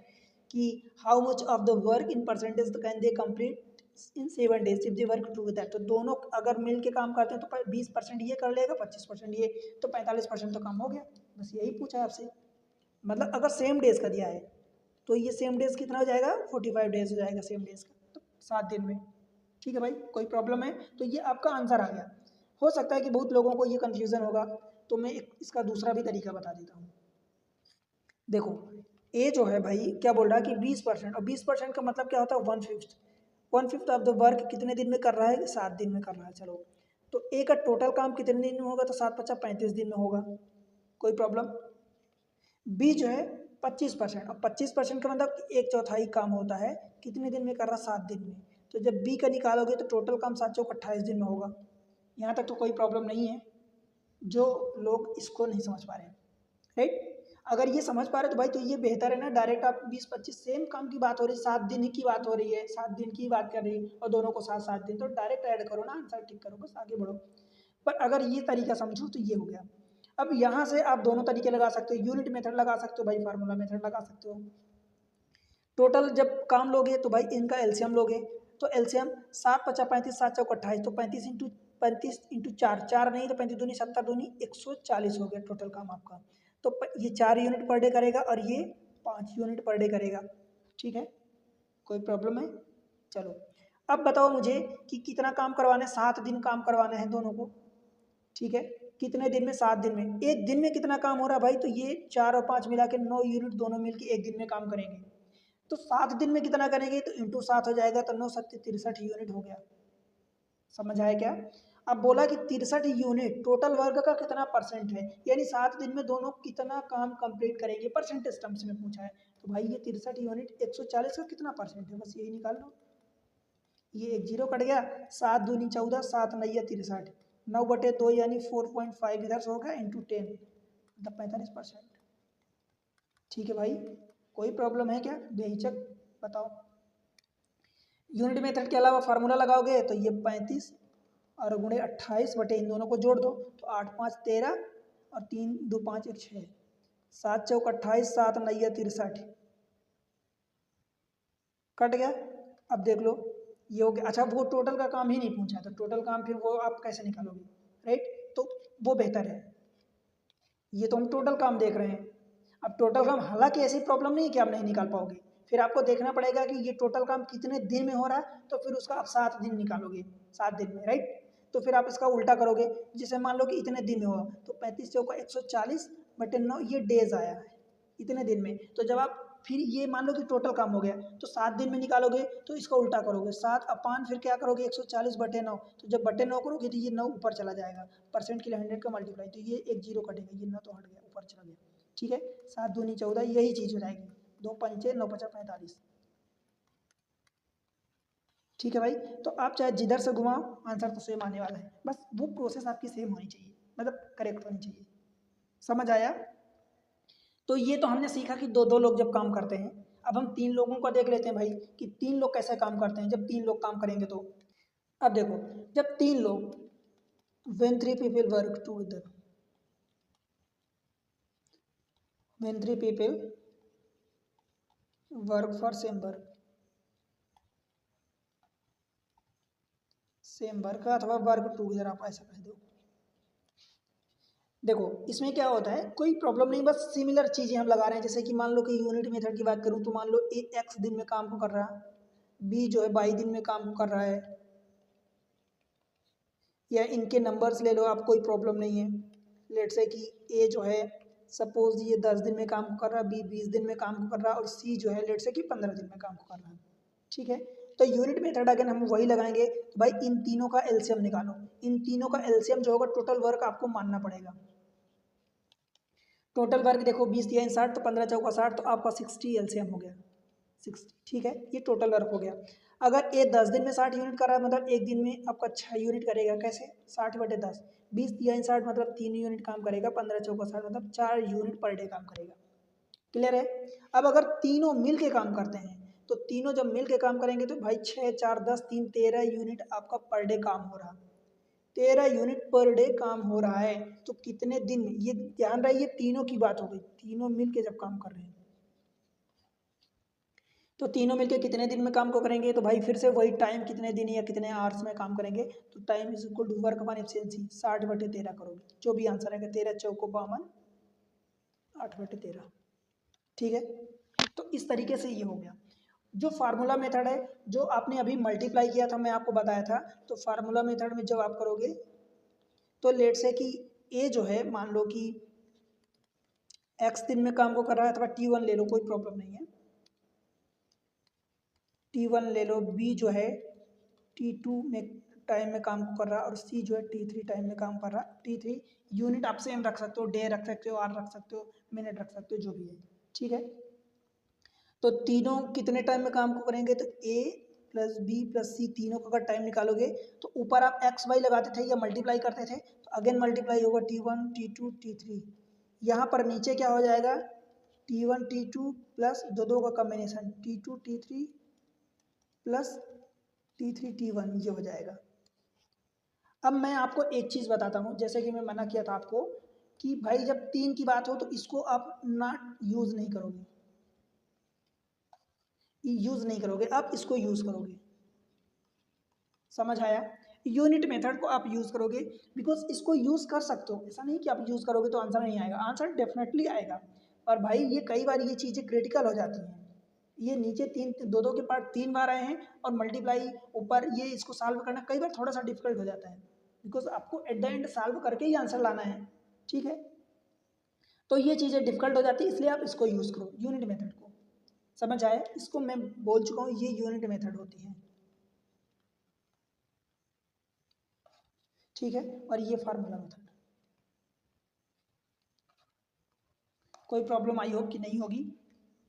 कि how much of the work in percentage can they complete in 7 days if they work together. तो दोनों अगर मिल के काम करते हैं तो 20% ये कर लेगा, 25% ये, तो 45% तो काम हो गया। बस यही पूछा है आपसे। मतलब अगर सेम डेज का दिया है तो ये सेम डेज कितना हो जाएगा, 45 days हो जाएगा सेम डेज का, तो 7 दिन में। ठीक है भाई, कोई प्रॉब्लम है तो ये आपका आंसर आ गया। हो सकता है कि बहुत लोगों को ये कन्फ्यूज़न होगा, तो मैं इसका दूसरा भी तरीका बता देता हूँ। देखो ए जो है भाई क्या बोल रहा है कि 20%, और 20% का मतलब क्या होता है, 1/5। 1/5 ऑफ द वर्क कितने दिन में कर रहा है, 7 दिन में कर रहा है। चलो तो ए का टोटल काम कितने दिन में होगा, तो 7 × 5 = 35 दिन में होगा, कोई प्रॉब्लम। बी जो है 25%, और 25% का मतलब 1/4 काम होता है, कितने दिन में कर रहा, 7 दिन में। तो जब बी का निकालोगे तो टोटल काम 7×4 = 28 दिन में होगा। यहाँ तक तो कोई प्रॉब्लम नहीं है, जो लोग इसको नहीं समझ पा रहे हैं, राइट। अगर ये समझ पा रहे तो भाई तो ये बेहतर है ना, डायरेक्ट आप 20-25 सेम काम की बात हो रही है, 7 दिन की बात हो रही है, 7 दिन की बात कर रही है, और दोनों को 7 7 दिन, तो डायरेक्ट ऐड करो ना, आंसर टिक करो, बस आगे बढ़ो। पर अगर ये तरीका समझो तो ये हो गया। अब यहाँ से आप दोनों तरीके लगा सकते हो, यूनिट मेथड लगा सकते हो भाई, फार्मूला मेथड लगा सकते हो। टोटल जब काम लोगे तो भाई इनका एलसीएम लोगे, तो एलसीएम 7×5 = 35, 7×4 = 28, तो 35 × 4, 4 नहीं तो 35 दूनी 70 दूनी 140 हो गया टोटल काम आपका। तो ये 4 यूनिट पर डे करेगा और ये 5 यूनिट पर डे करेगा, ठीक है, कोई प्रॉब्लम है। चलो अब बताओ मुझे कि कितना काम करवाना है, 7 दिन काम करवाना है दोनों को, ठीक है। कितने दिन में, 7 दिन में। एक दिन में कितना काम हो रहा है भाई, तो ये 4 और 5 मिला के 9 यूनिट दोनों मिल के एक दिन में काम करेंगे। तो 7 दिन में कितना करेंगे, तो इंटू 7 हो जाएगा, तो 9 7 63 यूनिट हो गया। समझ आया क्या। अब बोला कि 63 यूनिट टोटल वर्क का कितना परसेंट है, यानी 7 दिन में दोनों कितना काम कंप्लीट करेंगे, परसेंटेज टर्म्स में पूछा है। तो भाई ये 63 यूनिट 140 का कितना परसेंट है, बस यही निकाल लो। ये एक जीरो कट गया, 7 दूनी 14, 7 9 63, 9/2 यानी 4.5 इधर से होगा, इंटू 10 मतलब 45%। ठीक है भाई, कोई प्रॉब्लम है क्या, बेहिचक बताओ। यूनिट मेथड के अलावा फार्मूला लगाओगे तो ये 35 और गुणे 28 इन दोनों को जोड़ दो, तो 8 5 13 और 3 2 5 1 6, 7 चौक 28, 7 9 63 कट गया। अब देख लो ये हो गया। अच्छा वो टोटल का काम ही नहीं पूछा, तो टोटल काम फिर वो आप कैसे निकालोगे, राइट, तो वो बेहतर है। ये तो हम टोटल काम देख रहे हैं। अब टोटल काम, हालांकि ऐसी प्रॉब्लम नहीं है कि आप नहीं निकाल पाओगे, फिर आपको देखना पड़ेगा कि ये टोटल काम कितने दिन में हो रहा है, तो फिर उसका आप 7 दिन निकालोगे, 7 दिन में, राइट। तो फिर आप इसका उल्टा करोगे, जैसे मान लो कि इतने दिन में हुआ, तो 35 चौका 140/9 ये डेज आया है इतने दिन में। तो जब आप फिर ये मान लो कि टोटल काम हो गया, तो 7 दिन में निकालोगे, तो इसका उल्टा करोगे, 7 अपान फिर क्या करोगे 140/9, तो जब बटे 9 करोगे तो ये 9 ऊपर चला जाएगा, परसेंट के लिए 100 का मल्टीप्लाई, तो ये एक जीरो कटेगा, ये 9 तो हट गया, ऊपर चला गया, ठीक है। 7 दूनी 14, यही चीज़ हो जाएगी, 2 पंचे 9 × 5 = 45। ठीक है भाई, तो आप चाहे जिधर से घुमाओ आंसर तो सेम आने वाला है, बस वो प्रोसेस आपकी सेम होनी चाहिए, मतलब करेक्ट होनी चाहिए। समझ आया। तो ये तो हमने सीखा कि दो दो लोग जब काम करते हैं। अब हम 3 लोगों का देख लेते हैं भाई कि 3 लोग कैसे काम करते हैं, जब 3 लोग काम करेंगे तो। अब देखो जब 3 लोग, when 3 people work together, when 3 people work for same work अथवा वर्क टूगेदर आप ऐसा कह दो। देखो इसमें क्या होता है, कोई प्रॉब्लम नहीं, बस सिमिलर चीज़ें हम लगा रहे हैं। जैसे कि मान लो कि यूनिट मेथड की बात करूँ तो मान लो ए एक्स दिन में काम को कर रहा है, बी जो है बाई दिन में काम को कर रहा है, या इनके नंबर्स ले लो आप, कोई प्रॉब्लम नहीं है। लेट से कि ए जो है सपोज ये 10 दिन में काम को कर रहा है, बी 20 दिन में काम को कर रहा है, और सी जो है लेट से कि 15 दिन में काम को कर रहा है। ठीक है, तो यूनिट मेथड अगर हम वही लगाएंगे तो भाई इन तीनों का एलसीएम निकालो। इन तीनों का एलसीएम जो होगा टोटल वर्क आपको मानना पड़ेगा। टोटल वर्क देखो 20×3 = 60, तो 15×4 = 60, तो आपका 60 एलसीएम हो गया 60। ठीक है, ये टोटल वर्क हो गया। अगर ये 10 दिन में 60 यूनिट कर रहा है मतलब एक दिन में आपका 6 यूनिट करेगा। कैसे? 60/10, 20×3 = 60 मतलब 3 यूनिट काम करेगा, 15×4 = 60 मतलब 4 यूनिट पर डे काम करेगा। क्लियर है? अब अगर तीनों मिल के काम करते हैं तो तीनों जब मिल के काम करेंगे तो भाई 6 4 10 3 13 यूनिट आपका पर डे काम हो रहा। 13 यूनिट पर डे काम हो रहा है तो कितने दिन, ये ध्यान रहे ये तीनों की बात हो गई, तीनों मिल के जब काम कर रहे हैं तो तीनों मिलके कितने दिन में काम को करेंगे, तो भाई फिर से वही टाइम कितने दिन या कितने आवर्स में काम करेंगे, तो time is equal to work upon efficiency 60/13 करोगे, जो भी आंसर आएगा 13×4 = 52, 8/13। ठीक है, तो इस तरीके से ये हो गया। जो फार्मूला मेथड है, जो आपने अभी मल्टीप्लाई किया था, मैं आपको बताया था, तो फार्मूला मेथड में जब आप करोगे तो लेट से कि ए जो है मान लो कि एक्स दिन में काम को कर रहा है, अथवा T1 ले लो, कोई प्रॉब्लम नहीं है, T1 ले लो, बी जो है T2 में टाइम में काम को कर रहा है, और सी जो है T3 टाइम में काम कर रहा है। T3 यूनिट आप सेम रख सकते हो, डे रख सकते हो, आवर रख सकते हो, मिनट रख सकते हो, जो भी है। ठीक है, तो तीनों कितने टाइम में काम को करेंगे, तो ए प्लस बी प्लस सी तीनों का अगर टाइम निकालोगे तो ऊपर आप एक्स वाई लगाते थे या मल्टीप्लाई करते थे, तो अगेन मल्टीप्लाई होगा T1 T2 T3। यहाँ पर नीचे क्या हो जाएगा, T1 T2 प्लस दो दो का combination T2 T3 plus T3 T1, ये हो जाएगा। अब मैं आपको एक चीज़ बताता हूँ, जैसे कि मैं मना किया था आपको कि भाई जब 3 की बात हो तो इसको आप नॉट यूज़ नहीं करोगे, यूज़ नहीं करोगे, आप इसको यूज़ करोगे। समझ आया? यूनिट मेथड को आप यूज़ करोगे, बिकॉज इसको यूज़ कर सकते हो, ऐसा नहीं कि आप यूज़ करोगे तो आंसर नहीं आएगा, आंसर डेफिनेटली आएगा। और भाई ये कई बार ये चीज़ें क्रिटिकल हो जाती हैं, ये नीचे तीन दो दो के पार्ट 3 बार आए हैं और मल्टीप्लाई ऊपर, ये इसको सॉल्व करना कई बार थोड़ा सा डिफिकल्ट हो जाता है, बिकॉज आपको एट द एंड सॉल्व करके ही आंसर लाना है। ठीक है, तो ये चीज़ें डिफिकल्ट हो जाती है, इसलिए आप इसको यूज़ करो, यूनिट मेथड को। समझ आए? इसको मैं बोल चुका हूँ, ये यूनिट मेथड होती है। ठीक है, और ये फार्मूला मेथड। कोई प्रॉब्लम आई होप कि नहीं होगी,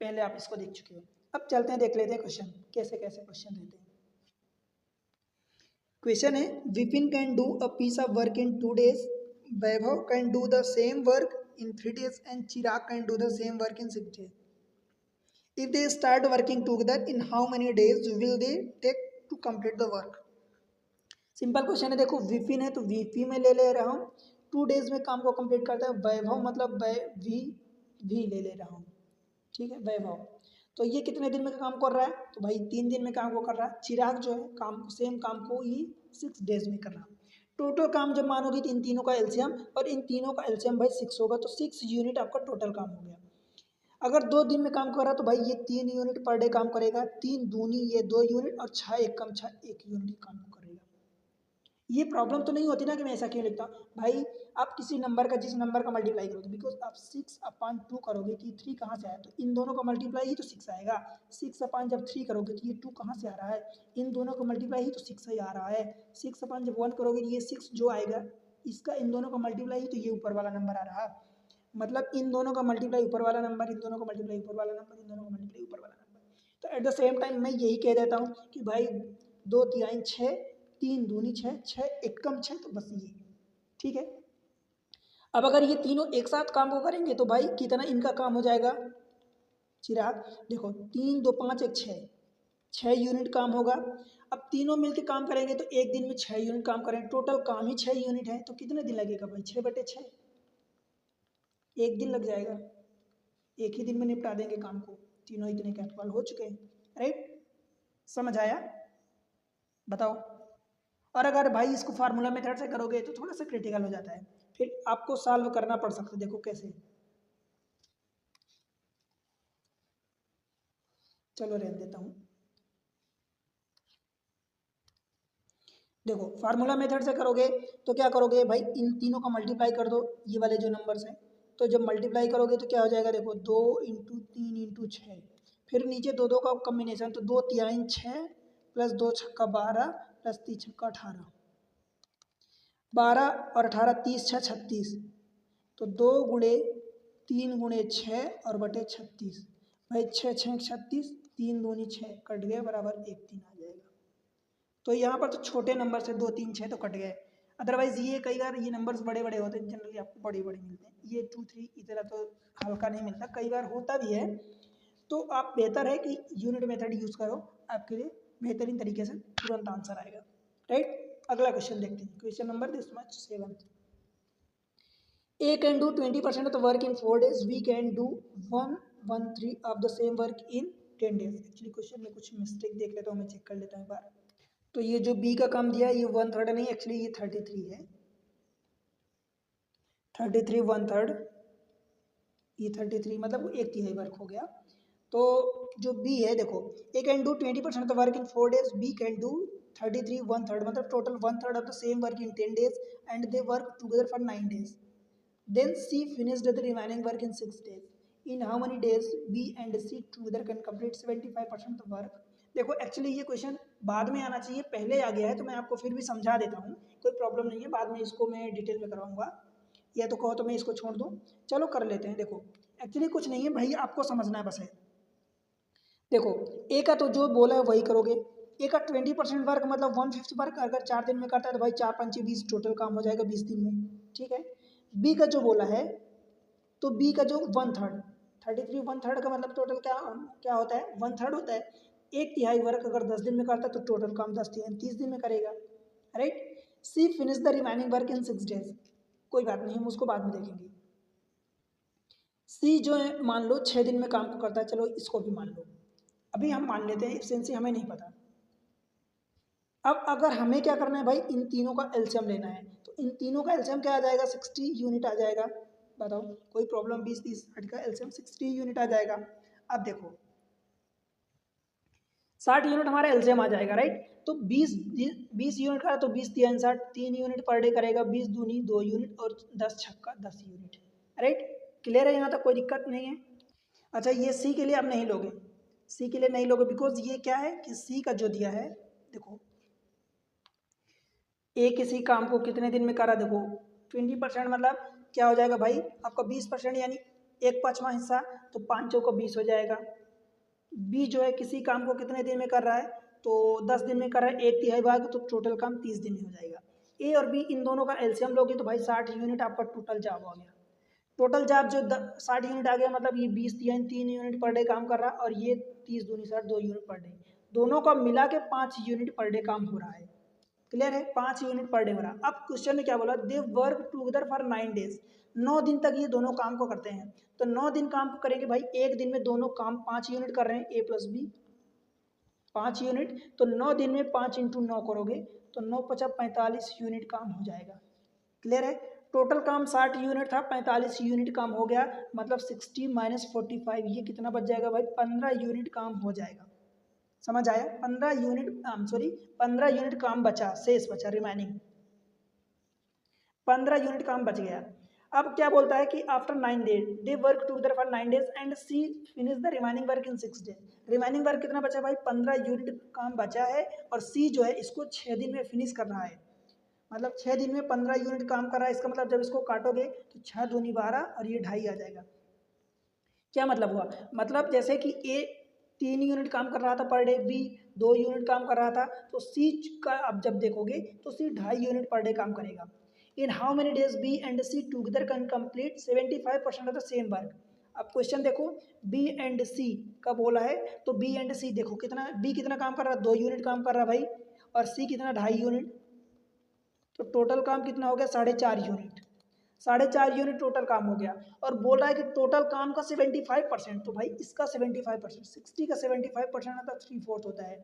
पहले आप इसको देख चुके हो। अब चलते हैं, देख लेते हैं क्वेश्चन कैसे कैसे क्वेश्चन देते हैं। क्वेश्चन है, Vipin can do a piece of work in 2 days, Vaibhav can do the same work in 3 days and Chirag can do the same work in 6 days। If they start working together in how many days will they take to complete the work. Simple question है, देखो विपिन है तो VP में ले रहा हूँ, 2 days में काम को कंप्लीट करता है। वैभव मतलब वी ले रहा हूँ। ठीक है, वैभव तो ये कितने दिन में काम कर रहा है, तो भाई 3 दिन में काम को कर रहा है। चिराग जो है काम को, सेम काम को ये 6 days में कर रहा है। टोटल काम जब मानोगे तो इन तीनों का एलसीएम, और इन तीनों का एलसीएम भाई 6 होगा, तो 6 यूनिट आपका टोटल काम हो गया। अगर 2 दिन में काम कर रहा है तो भाई ये 3 यूनिट पर डे काम करेगा, 3 दूनी ये 2 यूनिट, और 6 एक कम 6 1 यूनिट काम करेगा। ये प्रॉब्लम तो नहीं होती ना कि मैं ऐसा क्यों लिखता हूँ भाई, आप किसी नंबर का जिस नंबर का मल्टीप्लाई करोगे, बिकॉज आप 6/2 करोगे कि 3 कहाँ से आया, तो इन दोनों का मल्टीप्लाई ही तो 6 आएगा। 6/3 करोगे तो ये 2 कहाँ से आ रहा है, इन दोनों का मल्टीप्लाई ही तो 6 ही आ रहा है। 6/1 करोगे तो ये 6 जो आएगा, इसका इन दोनों का मल्टीप्लाई ही तो ये ऊपर वाला नंबर आ रहा है। मतलब इन दोनों का मल्टीप्लाई ऊपर वाला नंबर, इन दोनों का मल्टीप्लाई ऊपर वाला नंबर, इन दोनों का मल्टीप्लाई ऊपर वाला नंबर। तो एट द सेम टाइम मैं यही कह देता हूँ कि भाई 2×3 = 6, 3 दूनी 6, 6 एक कम 6, तो बस ये। ठीक है, अब अगर ये तीनों एक साथ काम को करेंगे तो भाई कितना इनका काम हो जाएगा, चिराग देखो 3 2 5 1 6, 6 यूनिट काम होगा। अब तीनों मिलकर काम करेंगे तो एक दिन में 6 यूनिट काम करेंगे, टोटल काम ही 6 यूनिट है, तो कितने दिन लगेगा भाई, 6/6, एक दिन लग जाएगा। एक ही दिन में निपटा देंगे काम को, तीनों इतने कैपेबल हो चुके हैं। राइट, समझ आया? बताओ। और अगर भाई इसको फार्मूला मेथड से करोगे तो थोड़ा सा क्रिटिकल हो जाता है, फिर आपको सॉल्व करना पड़ सकता है। देखो कैसे, चलो रहने देता हूँ। देखो फार्मूला मेथड से करोगे तो क्या करोगे भाई, इन तीनों का मल्टीप्लाई कर दो, ये वाले जो नंबर्स हैं। तो जब मल्टीप्लाई करोगे तो क्या हो जाएगा, देखो 2 × 3 × 6, फिर नीचे दो दो का कॉम्बिनेशन, तो 2 × 3 = 6 प्लस 2 × 6 = 12 प्लस 3 × 6 = 18, 12 और 18 30 × 6 = 36, तो 2 × 3 × 6 और बटे 36, भाई 6 × 6 = 36, 3 दूनी 6 कट गया बराबर 1 3 आ जाएगा। तो यहाँ पर तो छोटे नंबर से 2 3 6 तो कट गए, अदरवाइज ये कई बार ये नंबर्स बड़े बड़े होते हैं, जनरली आपको बड़े बड़े मिलते हैं, ये 2 3 इतना तो हल्का नहीं मिलता, कई बार होता भी है। तो आप बेहतर है कि यूनिट मेथड यूज़ करो, आपके लिए बेहतरीन तरीके से तुरंत आंसर आएगा, राइट। अगला क्वेश्चन देखते हैं, question number this much 7। A can do 20% of the work in 4 days, B can do 1/3 of the same work in 10 days। Actually question में कुछ मिस्टेक देख लेता हूँ, मैं चेक कर लेता हूँ एक बार। तो ये जो बी का काम दिया है ये 1/3 नहीं, एक्चुअली ये 33 है, 33 1/3, ये 33 मतलब 1/3 वर्क हो गया। तो जो बी है देखो, A can do 20% of the work in 4 days, B can do 33 1/3 मतलब total 1/3 of the same work in 10 days and they work together for 9 days। Then C finished the remaining work in 6 days. In how many days B and C together can complete 75% of the work? देखो actually ये question बाद में आना चाहिए, पहले आ गया है, तो मैं आपको फिर भी समझा देता हूँ, कोई प्रॉब्लम नहीं है, बाद में इसको मैं डिटेल में करवाऊंगा, या तो कहो तो मैं इसको छोड़ दूँ। चलो कर लेते हैं। देखो एक्चुअली कुछ नहीं है भाई, आपको समझना है बस है। देखो ए का तो जो बोला है वही करोगे, ए का 20% वर्क मतलब 1/5 वर्क अगर 4 दिन में करता है तो भाई 4 5 20 टोटल काम हो जाएगा 20 दिन में, ठीक है। बी का जो बोला है, तो बी का जो 1/3, 33 1/3 का मतलब टोटल क्या क्या होता है, 1/3 होता है। 1/3 वर्क अगर 10 दिन में करता है तो टोटल काम 30 दिन में करेगा, right. C finish the remaining work in 6 days, कोई बात नहीं, हम उसको बाद में देखेंगे। सी जो है मान लो 6 दिन में काम को करता है, चलो इसको भी मान लो, अभी हम मान लेते हैं, एफिशिएंसी हमें नहीं पता। अब अगर हमें क्या करना है भाई, इन तीनों का एलसीएम लेना है, तो इन तीनों का एलसीएम क्या आ जाएगा, 60 यूनिट आ जाएगा। बताओ कोई प्रॉब्लम, 20 30 60 का एलसीएम 60 यूनिट आ जाएगा। अब देखो 60 यूनिट हमारा एलसीएम आ जाएगा, राइट। तो 20 यूनिट का, तो 20 3 60, 3 यूनिट पर डे करेगा, 20 दूनी 2 यूनिट और 10 छक्का 10 यूनिट, राइट। क्लियर है, यहाँ तक कोई दिक्कत नहीं है। अच्छा ये सी के लिए आप नहीं लोगे, सी के लिए नहीं लोगे, बिकॉज ये क्या है कि सी का जो दिया है, देखो ए किसी काम को कितने दिन में करा, देखो 20% मतलब क्या हो जाएगा भाई आपका 20% यानी 1/5वां हिस्सा, तो 5 चौको 20 हो जाएगा। बी जो है किसी काम को कितने दिन में कर रहा है, तो 10 दिन में कर रहा है, 1/3 भाग, तो टोटल काम 30 दिन में हो जाएगा। ए और बी इन दोनों का एलसीएम लोगे तो भाई 60 यूनिट आपका टोटल जॉब आ गया। टोटल जॉब जो 60 यूनिट आ गया, मतलब ये 20 3 यूनिट पर डे काम कर रहा है, और ये 30 दूनी 60 2 यूनिट पर डे, दोनों का मिला के 5 यूनिट पर डे काम हो रहा है। क्लियर है, 5 यूनिट पर डे हो रहा। अब क्वेश्चन में क्या बोला, दे वर्क टुगेदर फॉर 9 days, 9 दिन तक ये दोनों काम को करते हैं। तो 9 दिन काम को करेंगे भाई, एक दिन में दोनों काम 5 यूनिट कर रहे हैं, ए प्लस बी 5 यूनिट, तो 9 दिन में 5 × 9 करोगे तो 9 × 5 = 45 यूनिट काम हो जाएगा। क्लियर है, टोटल काम 60 यूनिट था, 45 यूनिट काम हो गया, मतलब 60 - 45, ये कितना बच जाएगा भाई, 15 यूनिट काम हो जाएगा। समझ आया, 15 यूनिट 15 यूनिट काम बचा, शेष बचा रिमेनिंग, 15 यूनिट काम बच गया। अब क्या बोलता है कि after 9 days they work together for 9 days and C finish the remaining work in 6 days। Remaining work कितना बचा भाई, 15 यूनिट काम बचा है, और सी जो है इसको 6 दिन में फिनिश कर रहा है, मतलब 6 दिन में 15 यूनिट काम कर रहा है। इसका मतलब जब इसको काटोगे तो 6 दूनी 12 और ये 2.5 आ जाएगा। क्या मतलब हुआ, मतलब जैसे कि ए 3 यूनिट काम कर रहा था पर डे, बी 2 यूनिट काम कर रहा था, तो सी का अब जब देखोगे तो सी 2.5 यूनिट पर डे काम करेगा। In how many days B and C together can complete 75% of the same work. अब क्वेश्चन देखो, बी एंड सी का बोला है, तो बी एंड सी देखो कितना, बी कितना काम कर रहा है, 2 यूनिट काम कर रहा है भाई, और सी कितना 2.5 यूनिट, तो टोटल काम कितना हो गया 4.5 यूनिट, 4.5 यूनिट टोटल काम हो गया। और बोल रहा है कि टोटल काम का 75%, तो भाई इसका 75%, 60 का 75% होता है 3/4 होता है,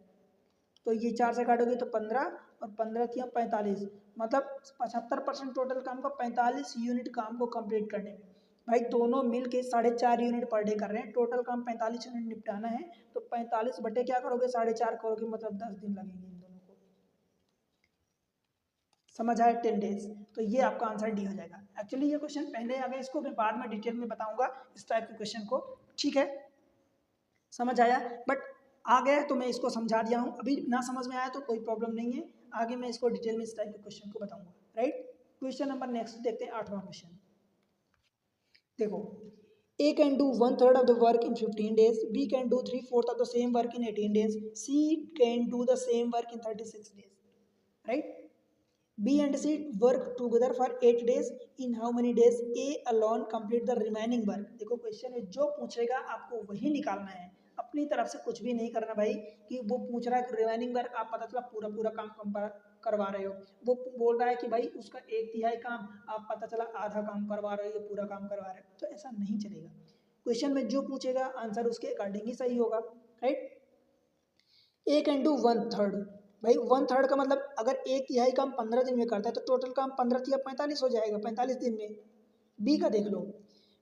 तो ये 4 से काटोगे तो 15, और 15 या 45, मतलब 75% टोटल काम का 45 यूनिट काम को कंप्लीट करने में। भाई दोनों मिल के 4.5 यूनिट पर डे कर रहे हैं, टोटल काम 45 यूनिट निपटाना है, तो 45 बटे क्या करोगे 4.5 करोगे, मतलब 10 दिन लगेंगे इन दोनों को। समझ आया? 10 डेज। तो ये आपका आंसर डी हो जाएगा। एक्चुअली ये क्वेश्चन पहले आ गया, इसको मैं बाद में डिटेल में बताऊंगा इस टाइप के क्वेश्चन को, ठीक है? समझ आया? बट आ गया है तो मैं इसको समझा दिया हूँ, अभी ना समझ में आया तो कोई प्रॉब्लम नहीं है, आगे मैं इसको डिटेल में इस टाइप के क्वेश्चन को बताऊंगा, राइट? क्वेश्चन नंबर नेक्स्ट देखते हैं, 8वां क्वेश्चन। देखो, A can do 1/3 of the work in 15 days, B can do 3/4 of the same work in 18 days, C can do the same work in 36 days, right? B and C work together for 8 days. In how many days A alone complete the remaining work? देखो question में जो पूछेगा आपको वही निकालना है, अपनी तरफ से कुछ भी नहीं करना भाई, कि वो पूछ रहा है कि रिमेनिंग वर्क आप पता चला पूरा पूरा काम करवा रहे हो, वो बोल रहा है कि भाई उसका 1/3 काम आप पता चला आधा काम करवा रहे हो या पूरा काम करवा रहे हो, तो ऐसा नहीं चलेगा। क्वेश्चन में जो पूछेगा आंसर उसके अकॉर्डिंग ही सही होगा, राइट? ए कैन डू 1/3, भाई 1/3 का मतलब अगर 1/3 काम 15 दिन में करता है तो टोटल काम 15 या 45 हो जाएगा 45 दिन में। बी का देख लो,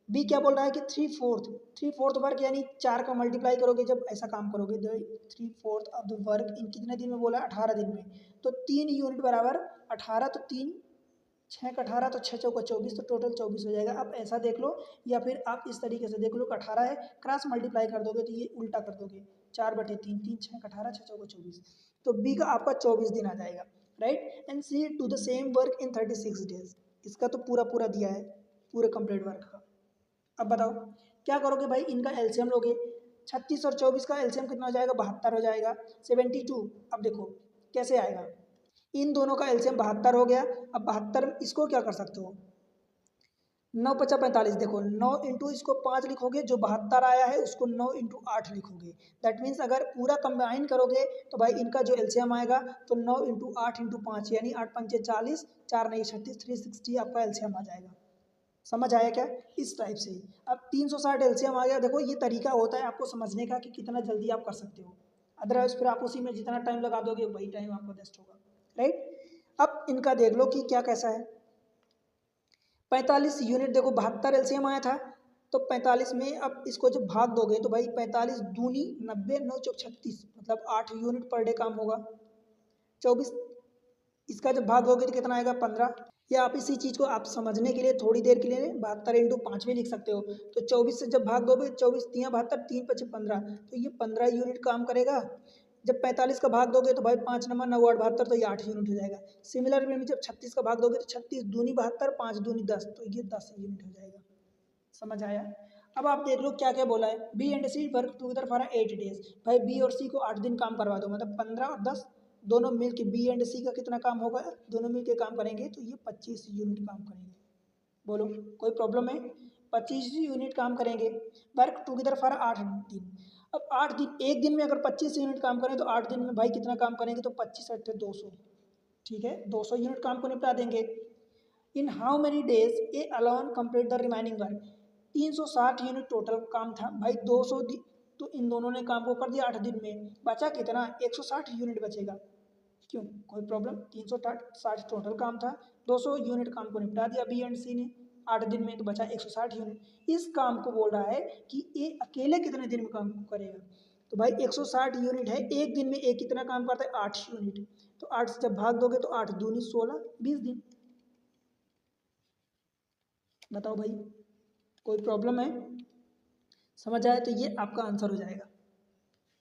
बी क्या बोल रहा है कि 3/4 वर्क यानी 4 का मल्टीप्लाई करोगे जब ऐसा काम करोगे, 3/4 ऑफ द वर्क इन कितने दिन में बोला, 18 दिन में, तो 3 यूनिट बराबर 18, तो 3 6 का 18, तो 6 चौका 24, तो टोटल 24 हो जाएगा। आप ऐसा देख लो या फिर आप इस तरीके से देख लो कि 18 है, क्रॉस मल्टीप्लाई कर दोगे तो ये उल्टा कर दोगे, 4/3, 3 6 का 18, 6 चौका 24, तो बी का आपका 24 दिन आ जाएगा, right? And C to the same work in 36 days, इसका तो पूरा पूरा दिया है, पूरे कंप्लीट वर्क का। अब बताओ क्या करोगे भाई, इनका एलसीएम लोगे, 36 और 24 का एलसीएम कितना हो जाएगा, 72 हो जाएगा, 72। अब देखो कैसे आएगा, इन दोनों का एलसीएम 72 हो गया। अब 72 इसको क्या कर सकते हो, 9 पचा 45, देखो 9 इंटू इसको 5 लिखोगे, जो 72 आया है उसको 9 इंटू 8 लिखोगे, दैट मीन्स अगर पूरा कंबाइन करोगे तो भाई इनका जो एलसीएम आएगा तो 9 इंटू 8 इंटू 5 यानी 8 पंचे 40, 4 नहीं 36, 360 आपका एलसीएम आ जाएगा। समझ आया क्या? इस टाइप से अब 360 एलसीएम आ गया। देखो ये तरीका होता है आपको समझने का कि कितना जल्दी आप कर सकते हो, अदरवाइज फिर आप उसी में जितना टाइम लगा दोगे वही टाइम आपको वेस्ट होगा, राइट? अब इनका देख लो कि क्या कैसा है, 45 यूनिट, देखो 72 एलसीएम आया था, तो 45 में अब इसको जब भाग दोगे तो भाई 45 दूनी 90, 9 चौक 36, मतलब 8 यूनिट पर डे काम होगा। 24 इसका जब भाग दोगे तो कितना आएगा, 15। या आप इसी चीज़ को आप समझने के लिए थोड़ी देर के लिए 72 इंटू 5 भी लिख सकते हो, तो 24 से जब भाग दोगे, 24 3 72, 3 5 15, तो ये 15 यूनिट काम करेगा। जब 45 का भाग दोगे तो भाई 5 नंबर 9 8 72, तो ये 8 यूनिट हो जाएगा। सिमिलर वे में जब 36 का भाग दोगे तो 36 दूनी 72, 5 दूनी 10, तो ये 10 यूनिट हो जाएगा। समझ आया? अब आप देख लो क्या क्या बोला है, B and C work together for 8 days, भाई बी और सी को 8 दिन काम करवा दो, मतलब 15 और 10 दोनों मिल के बी एंड सी का कितना काम होगा, दोनों मिल के काम करेंगे तो ये 25 यूनिट काम करेंगे। बोलो कोई प्रॉब्लम है? 25 यूनिट काम करेंगे, वर्क टुगेदर फॉर 8 दिन। अब 8 दिन, एक दिन में अगर 25 यूनिट काम करें तो 8 दिन में भाई कितना काम करेंगे, तो 25 अट्ठे 200, ठीक है, 200 यूनिट काम को निपटा देंगे। इन how many days A alone complete the remaining work, 360 unit total काम था भाई, 200 तो इन दोनों ने काम को कर दिया 8 दिन में, बचा कितना, 160 यूनिट बचेगा। क्यों, कोई प्रॉब्लम, 360 टोटल काम था, 200 यूनिट काम को निपटा दिया बी एंड सी ने 8 दिन में, तो बचा 160 यूनिट। इस काम को बोल रहा है कि ए अकेले कितने दिन में काम करेगा, तो भाई 160 यूनिट है, एक दिन में ए कितना काम करता है, 8 यूनिट, तो 8 से जब भाग दोगे तो 8 दूनी 16, 20 दिन। बताओ भाई कोई प्रॉब्लम है? समझ आए? तो ये आपका आंसर हो जाएगा।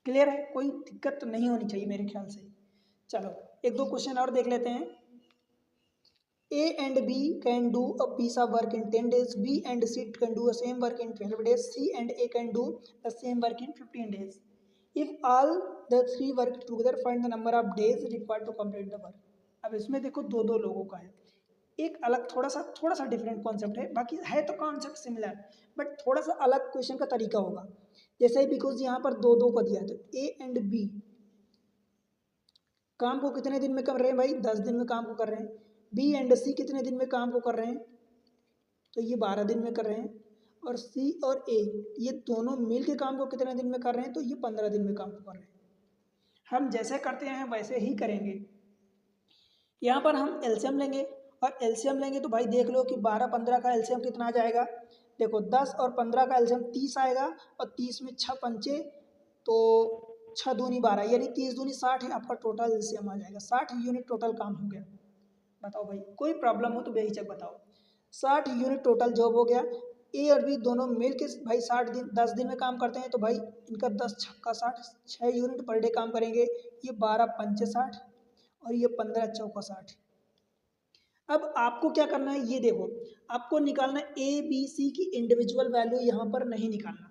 क्लियर है? कोई दिक्कत तो नहीं होनी चाहिए मेरे ख्याल से। चलो एक दो क्वेश्चन और देख लेते हैं। A and B can do a piece of work in 10 days. B and C can do the same work in 12 days. C and A can do the same work in 15 days. If all the three work together, find the number of days required to complete the work. अब इसमें देखो दो दो लोगों का है, एक अलग थोड़ा सा डिफरेंट कॉन्सेप्ट है, बाकी है तो कॉन्सेप्ट सिमिलर, बट थोड़ा सा अलग क्वेश्चन का तरीका होगा। जैसे बिकॉज यहाँ पर दो दो का दिया है, तो ए एंड बी काम को कितने दिन में कर रहे हैं भाई, 10 दिन में काम को कर रहे हैं। बी एंड सी कितने दिन में काम को कर रहे हैं, तो ये 12 दिन में कर रहे हैं। और सी और ए ये दोनों मिल के काम को कितने दिन में कर रहे हैं, तो ये 15 दिन में काम को कर रहे हैं। हम जैसे करते हैं वैसे ही करेंगे, यहाँ पर हम एलसीएम लेंगे, और एलसीएम लेंगे तो भाई देख लो कि 12-15 का एलसीएम कितना आ जाएगा। देखो 10 और 15 का एलसीएम 30 आएगा, और 30 में 6 पंचे तो 6 दूनी 12, यानी 30 दूनी 60 है, आपका टोटल एलसीएम आ जाएगा। 60 यूनिट टोटल काम हो गया। बताओ भाई, कोई प्रॉब्लम हो तो बेहिचक बताओ। 60 यूनिट टोटल जॉब हो गया। ए और बी दोनों मिल के भाई 60 दिन 10 दिन में काम करते हैं, तो भाई इनका 10 छक्का 60, 6 यूनिट पर डे काम करेंगे। ये 12 पंचे 60 और ये 15 चौका 60। अब आपको क्या करना है ये देखो, आपको निकालना ए बी सी की इंडिविजुअल वैल्यू, यहाँ पर नहीं निकालना,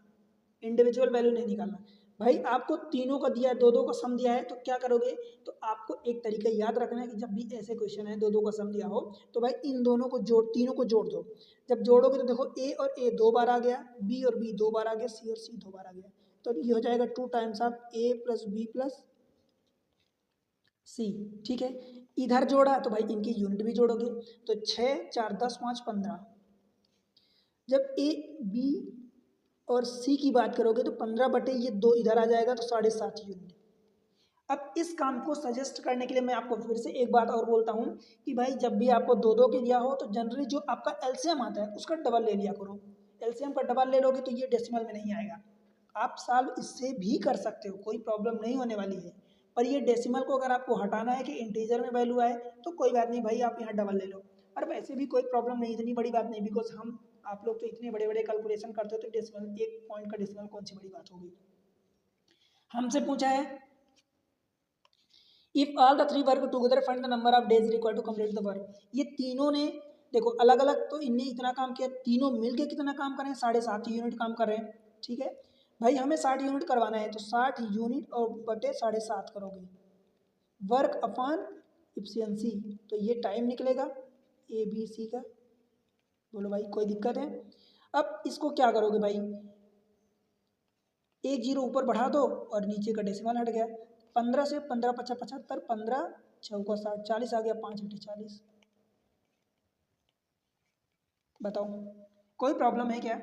इंडिविजुअल वैल्यू नहीं निकालना। भाई आपको तीनों का दिया है, दो दो का सम दिया है, तो क्या करोगे, तो आपको एक तरीका याद रखना है कि जब भी ऐसे क्वेश्चन है दो दो का सम दिया हो, तो भाई इन दोनों को तीनों को जोड़ दो। जब जोड़ोगे तो देखो ए और ए 2 बार आ गया, बी और बी 2 बार आ गया, सी और सी 2 बार आ गया, तो ये हो जाएगा 2 times of A plus B plus C. ठीक है, इधर जोड़ा तो भाई इनकी यूनिट भी जोड़ोगे, तो 6 4 10 5 15। जब ए बी और सी की बात करोगे तो 15 बटे ये 2 इधर आ जाएगा, तो 7.5 यूनिट। अब इस काम को सजेस्ट करने के लिए मैं आपको फिर से एक बात और बोलता हूँ कि भाई जब भी आपको दो दो के दिया हो तो जनरली जो आपका एलसीएम आता है उसका डबल ले लिया करो। एलसीएम का डबल ले लोगे तो ये डेसिमल में नहीं आएगा। आप सॉल्व इससे भी कर सकते हो, कोई प्रॉब्लम नहीं होने वाली है, पर ये डेसिमल को अगर आपको हटाना है कि इंटीजर में वैल्यू आए तो कोई बात नहीं भाई, आप यहाँ डबल ले लो। और वैसे भी कोई प्रॉब्लम नहीं, इतनी बड़ी बात नहीं, बिकॉज हम आप लोग तो इतने बड़े बड़े कैलकुलेशन करते हो, तो डेसिमल एक पॉइंट का डेसिमल कौन सी बड़ी बात होगी। हमसे पूछा है if all the 3 work together find the number of days required to complete the work. ये तीनों ने देखो अलग अलग तो इनने इतना काम किया, तीनों मिलके कितना काम कर रहे हैं, 7.5 यूनिट काम कर रहे हैं। ठीक है भाई, हमें 60 यूनिट करवाना है, तो 60 यूनिट और बटे 7.5 करोगे, वर्क अपॉन इफिशियंसी, तो ये टाइम निकलेगा ए बी सी का। बोलो भाई कोई दिक्कत है। अब इसको क्या करोगे भाई, एक जीरो ऊपर बढ़ा दो और नीचे का डेसिमल हट गया। 15 से 15 पचा 75, 15 चौका 60, 40 आ गया, 5 बटे 40। बताओ कोई प्रॉब्लम है क्या।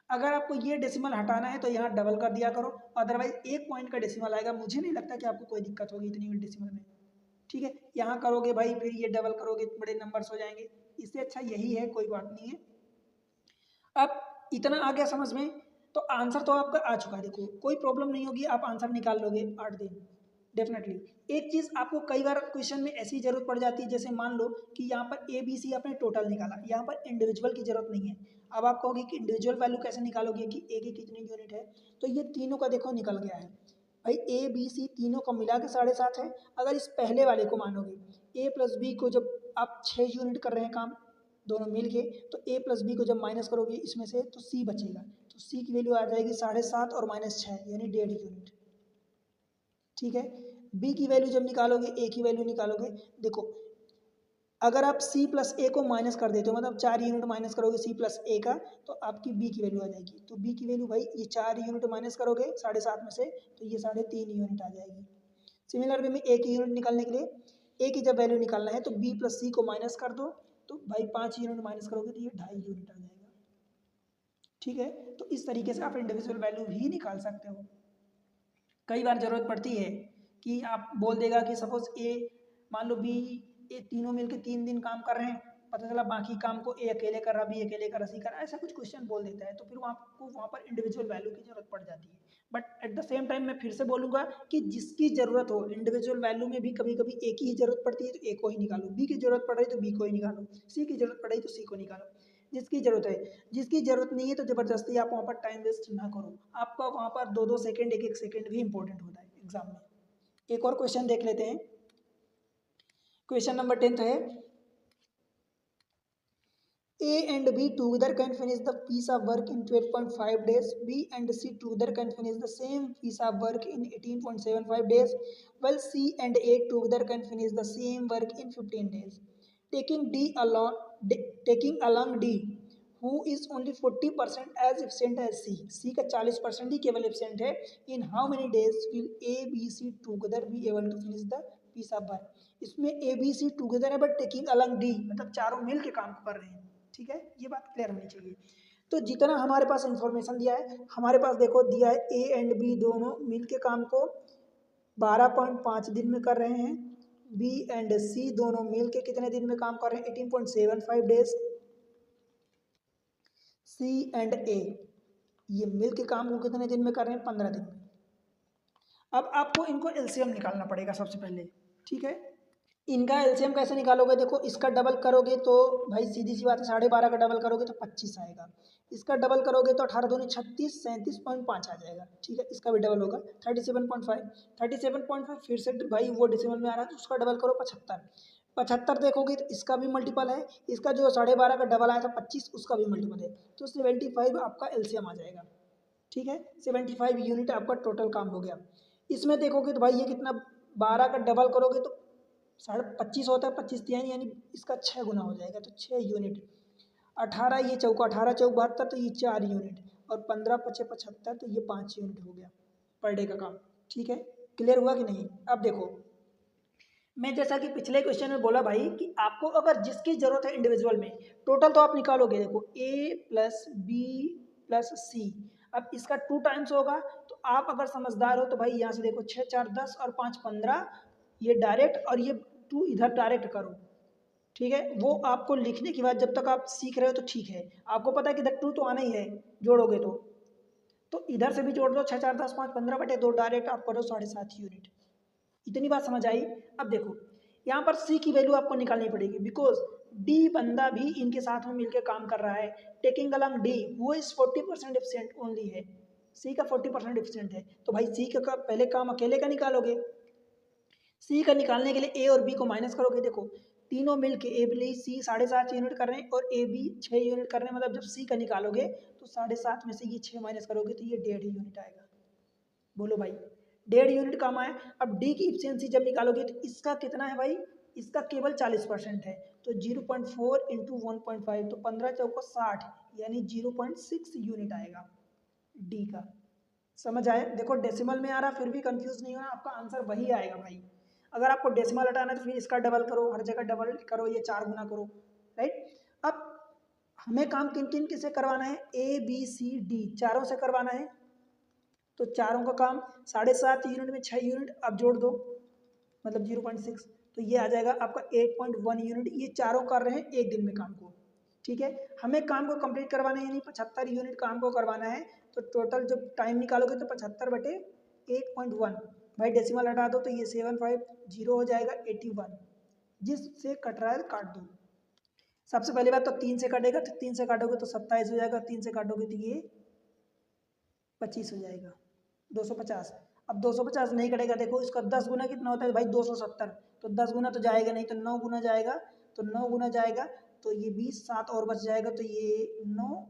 अगर आपको ये डेसिमल हटाना है तो यहाँ डबल कर दिया करो, अदरवाइज एक पॉइंट का डेसिमल आएगा, मुझे नहीं लगता कि आपको कोई दिक्कत होगी इतनी डेसिमल में। ठीक है, यहाँ करोगे भाई फिर ये डबल करोगे, बड़े नंबर्स हो जाएंगे, इससे अच्छा यही है, कोई बात नहीं है। अब इतना आ गया समझ में, तो आंसर तो आपका आ चुका है। देखो कोई प्रॉब्लम नहीं होगी, आप आंसर निकाल लोगे 8 दिन डेफिनेटली। एक चीज़ आपको कई बार क्वेश्चन में ऐसी जरूरत पड़ जाती है, जैसे मान लो कि यहाँ पर ए बी सी आपने टोटल निकाला, यहाँ पर इंडिविजुअल की जरूरत नहीं है। अब आप कहोगे कि इंडिविजुअल वैल्यू कैसे निकालोगे कि ए की कितनी यूनिट है, तो ये तीनों का देखो निकल गया है भाई, ए बी सी तीनों का मिला के 7.5 है। अगर इस पहले वाले को मानोगे ए प्लस बी को, जब आप 6 यूनिट कर रहे हैं काम दोनों मिल के, तो ए प्लस बी को जब माइनस करोगे इसमें से तो सी बचेगा, तो सी की वैल्यू आ जाएगी 7.5 और -6 यानी 1.5 यूनिट। ठीक है, बी की वैल्यू जब निकालोगे, ए की वैल्यू निकालोगे, देखो अगर आप सी प्लस ए को माइनस कर देते हो, मतलब 4 यूनिट माइनस करोगे सी प्लस ए का, तो आपकी बी की वैल्यू आ जाएगी। तो बी की वैल्यू भाई ये 4 यूनिट माइनस करोगे 7.5 में से, तो ये 3.5 यूनिट आ जाएगी। सिमिलर वे में ए की यूनिट निकालने के लिए, ए की जब वैल्यू निकालना है तो बी प्लस सी को माइनस कर दो, तो भाई 5 यूनिट माइनस करोगे तो ये 2.5 यूनिट आ जाएगा। ठीक है, तो इस तरीके से आप इंडिविजुअल वैल्यू भी निकाल सकते हो। कई बार ज़रूरत पड़ती है कि आप बोल देगा कि सपोज ए, मान लो बी ए तीनों मिलकर 3 दिन काम कर रहे हैं, पता चला बाकी काम को ए अकेले कर रहा, बी अकेले कर रहा, सी कर रहा, ऐसा कुछ क्वेश्चन बोल देता है, तो फिर आपको वहाँ पर इंडिविजुअल वैल्यू की जरूरत पड़ जाती है। But at the same time मैं फिर से बोलूँगा कि जिसकी ज़रूरत हो, इंडिविजुअल वैल्यू में भी कभी कभी ए की ही जरूरत पड़ती है तो ए को ही निकालो, बी की जरूरत पड़ रही तो बी को ही निकालो, सी की जरूरत पड़ रही तो सी को निकालो, जिसकी जरूरत है। जिसकी जरूरत नहीं है तो जबरदस्ती आप वहाँ पर टाइम वेस्ट ना करो, आपका वहाँ पर 2-2 सेकेंड 1-1 सेकेंड भी इंपॉर्टेंट होता है एग्जाम में। एक और क्वेश्चन देख लेते हैं, क्वेश्चन नंबर 10 है A and B together can finish the piece of work in 12.5 days. B and C together can finish the same piece of work in 18.75 days, while C and A together can finish the same work in 15 days. Taking taking along D, who is only 40% as efficient as C. C का 40% ही केवल efficient है. In how many days will A, B, C together be able to finish the piece of work? इसमें A, B, C together है, but taking along D मतलब चारों मिल के काम कर रहे हैं। ठीक है, ये बात क्लियर होनी चाहिए। तो जितना हमारे पास इंफॉर्मेशन दिया है, हमारे पास देखो दिया है ए एंड बी दोनों मिल के काम को 12.5 दिन में कर रहे हैं, बी एंड सी दोनों मिल के कितने दिन में काम कर रहे हैं? 18.75 डेज। सी एंड ए ये मिल के काम को कितने दिन में कर रहे हैं? 15 दिन में। अब आपको इनको एलसीएम निकालना पड़ेगा सबसे पहले, ठीक है। इनका एलसीएम कैसे निकालोगे? देखो, इसका डबल करोगे तो भाई सीधी सी बात है, 12.5 का डबल करोगे तो 25 आएगा। इसका डबल करोगे तो 18 दूनी 36, 37.5 आ जाएगा, ठीक है। इसका भी डबल होगा 37.5, 37.5 फिर से भाई वो डिसिमल में आ रहा है तो उसका डबल करो 75, 75 देखोगे तो इसका भी मल्टीपल है, इसका जो 12.5 का डबल आया था 25 उसका भी मल्टीपल है, तो 75 आपका एलसीएम आ जाएगा, ठीक है। 75 यूनिट आपका टोटल काम हो गया। इसमें देखोगे तो भाई ये कितना, 12 का डबल करोगे तो 25.5 होता है, 25 तिहाई यानी इसका 6 गुना हो जाएगा, तो 6 यूनिट। 18 ये चौका, 18 चौक 72 तो ये 4 यूनिट, और 15 पचे 75 तो ये 5 यूनिट हो गया पर डे का काम, ठीक है। क्लियर हुआ कि नहीं? अब देखो, मैं जैसा कि पिछले क्वेश्चन में बोला भाई कि आपको अगर जिसकी जरूरत है इंडिविजुअल में, टोटल तो आप निकालोगे। देखो ए प्लस बी प्लस सी, अब इसका 2 टाइम्स होगा, तो आप अगर समझदार हो तो भाई यहाँ से देखो 6 4 10 और 5 15, ये डायरेक्ट और ये 2 इधर डायरेक्ट करो, ठीक है। वो आपको लिखने के बाद जब तक आप सीख रहे हो तो ठीक है, आपको पता है कि इधर 2 तो आना ही है जोड़ोगे तो इधर से भी जोड़ दो, 6 4 10 5 15 बटे 2 डायरेक्ट आप करो 7.5 यूनिट। इतनी बात समझ आई? अब देखो, यहाँ पर सी की वैल्यू आपको निकालनी पड़ेगी, बिकॉज डी बंदा भी इनके साथ में मिलकर काम कर रहा है, टेकिंग अलॉन्ग डी वो इज 40% एफिशिएंट ओनली है, सी का 40% एफिशिएंट है, तो भाई सी का पहले काम अकेले का निकालोगे। सी का निकालने के लिए ए और बी को माइनस करोगे। देखो, तीनों मिल के ए बी सी 7.5 यूनिट कर रहे हैं और ए बी 6 यूनिट कर रहे हैं, मतलब जब सी का निकालोगे तो 7.5 में से ये 6 माइनस करोगे तो ये 1.5 यूनिट आएगा। बोलो भाई, 1.5 यूनिट काम आया। अब डी की इफिशियंसी जब निकालोगे तो इसका कितना है भाई? इसका केवल 40% है, तो 0.4 इंटू 1.5 तो 15 चौको 60 यानी 0.6 यूनिट आएगा डी का। समझ आए? देखो डेसिमल में आ रहा, फिर भी कंफ्यूज नहीं होना, आपका आंसर वही आएगा भाई। अगर आपको डेसिमल हटाना है तो फिर इसका डबल करो, हर जगह डबल करो, ये 4 गुना करो, राइट। अब हमें काम किन किन किसे करवाना है? ए बी सी डी चारों से करवाना है, तो चारों का काम 7.5 यूनिट में 6 यूनिट अब जोड़ दो, मतलब 0.6, तो ये आ जाएगा आपका 8.1 यूनिट। ये चारों कर रहे हैं एक दिन में काम को, ठीक है। हमें काम को कंप्लीट करवाना है यानी 75 यूनिट काम को करवाना है, तो टोटल जब टाइम निकालोगे तो 75 बटे 8.1, भाई डेसिमल हटा दो तो ये 750 हो जाएगा 81, जिससे कट रहा है काट दो। सबसे पहली बात तो 3 से कटेगा, तो 3 से काटोगे तो 27 हो जाएगा, 3 से काटोगे तो ये 25 हो जाएगा, 250। अब 250 नहीं कटेगा, देखो इसका 10 गुना कितना होता है भाई? 270, तो 10 गुना तो जाएगा नहीं, तो 9 गुना जाएगा, तो 9 गुना जाएगा तो ये 20, 7 और बच जाएगा, तो ये 9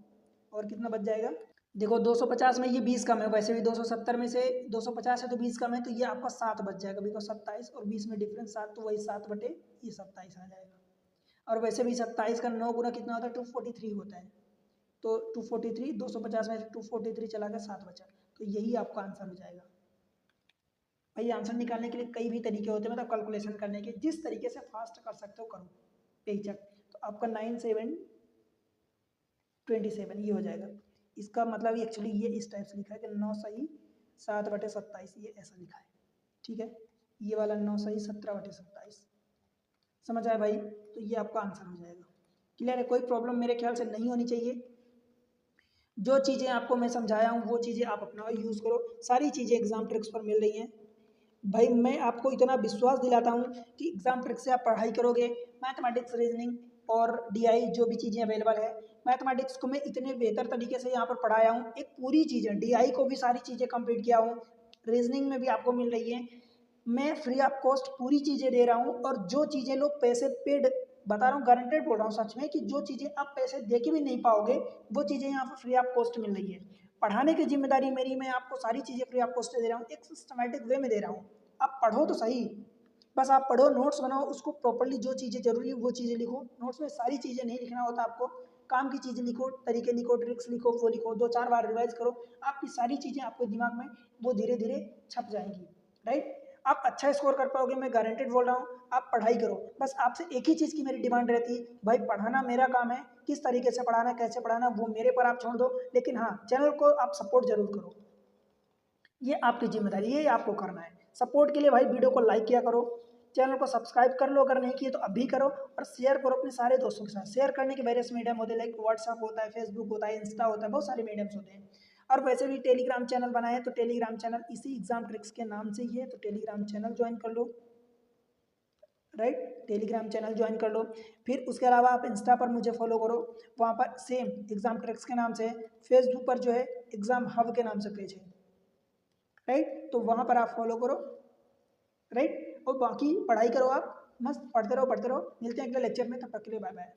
और कितना बच जाएगा? देखो 250 में ये 20 कम है, वैसे भी 270 में से 250 है तो 20 कम है, तो ये आपका 7 बच जाएगा, बिकॉज 27 और 20 में डिफरेंस 7, तो वही 7 बटे ये 27 आ जाएगा। और वैसे भी 27 का 9 गुना कितना होता है? 243 होता है, तो 243, 250 में से 243 चला गया, 7 बचा, तो यही आपका आंसर हो जाएगा। भाई आंसर निकालने के लिए कई भी तरीके होते हैं, मतलब कैलकुलेशन करने के, जिस तरीके से फास्ट कर सकते हो करो, बेचक। तो आपका 9 7 27 ये हो जाएगा। इसका मतलब एक्चुअली ये इस टाइप से लिखा है कि 9 सही 7 बटे 27, ये ऐसा लिखा है, ठीक है। ये वाला 9 सही 17 बटे 27, समझ आया भाई? तो ये आपका आंसर हो जाएगा। क्लियर है? कोई प्रॉब्लम मेरे ख्याल से नहीं होनी चाहिए। जो चीज़ें आपको मैं समझाया हूँ वो चीज़ें आप अपना यूज़ करो, सारी चीज़ें एग्जाम ट्रिक्स पर मिल रही हैं भाई। मैं आपको इतना विश्वास दिलाता हूँ कि एग्जाम ट्रिक्स से आप पढ़ाई करोगे, मैथमेटिक्स रीजनिंग और डीआई जो भी चीज़ें अवेलेबल है, मैथमेटिक्स को मैं इतने बेहतर तरीके से यहाँ पर पढ़ाया हूँ, एक पूरी चीज़ें, डीआई को भी सारी चीज़ें कंप्लीट किया हूँ, रीजनिंग में भी आपको मिल रही है, मैं फ्री ऑफ कॉस्ट पूरी चीज़ें दे रहा हूँ। और जो चीज़ें लोग पैसे पेड, बता रहा हूँ, गारंटेड बोल रहा हूँ सच में, कि जो चीज़ें आप पैसे दे के भी नहीं पाओगे वो चीज़ें यहाँ पर फ्री ऑफ कॉस्ट मिल रही है। पढ़ाने की जिम्मेदारी मेरी, मैं आपको सारी चीज़ें फ्री ऑफ कॉस्ट दे रहा हूँ, एक सिस्टमेटिक वे में दे रहा हूँ। आप पढ़ो तो सही, बस आप पढ़ो, नोट्स बनाओ, उसको प्रॉपर्ली जो चीज़ें जरूरी है वो चीज़ें लिखो। नोट्स में सारी चीज़ें नहीं लिखना होता आपको, काम की चीज़ें लिखो, तरीके लिखो, ट्रिक्स लिखो, वो लिखो, 2 4 बार रिवाइज करो, आपकी सारी चीज़ें आपके दिमाग में वो धीरे धीरे छप जाएंगी, राइट। आप अच्छा स्कोर कर पाओगे, मैं गारंटेड बोल रहा हूँ। आप पढ़ाई करो, बस आपसे एक ही चीज़ की मेरी डिमांड रहती है, भाई पढ़ाना मेरा काम है, किस तरीके से पढ़ाना, कैसे पढ़ाना वो मेरे पर आप छोड़ दो, लेकिन हाँ चैनल को आप सपोर्ट जरूर करो, ये आपकी जिम्मेदारी, ये आपको करना है। सपोर्ट के लिए भाई वीडियो को लाइक किया करो, चैनल को सब्सक्राइब कर लो, अगर नहीं किए तो अभी करो, और शेयर करो अपने सारे दोस्तों के साथ। शेयर करने के वेरियस मीडियम होते हैं, लाइक व्हाट्सअप होता है, फेसबुक होता है, इंस्टा होता है, बहुत सारे मीडियम्स होते हैं। और वैसे भी टेलीग्राम चैनल बनाए हैं, तो टेलीग्राम चैनल इसी एग्जाम ट्रिक्स के नाम से ही है, तो टेलीग्राम चैनल ज्वाइन कर लो, राइट। टेलीग्राम चैनल ज्वाइन कर लो। फिर उसके अलावा आप इंस्टा पर मुझे फॉलो करो, वहाँ पर सेम एग्जाम ट्रिक्स के नाम से है। फेसबुक पर जो है एग्जाम हब के नाम से पेज है, राइट, तो वहाँ पर आप फॉलो करो, राइट। और बाकी पढ़ाई करो, आप मस्त पढ़ते रहो पढ़ते रहो। मिलते हैं अगले लेक्चर में, तब तक के लिए बाय बाय।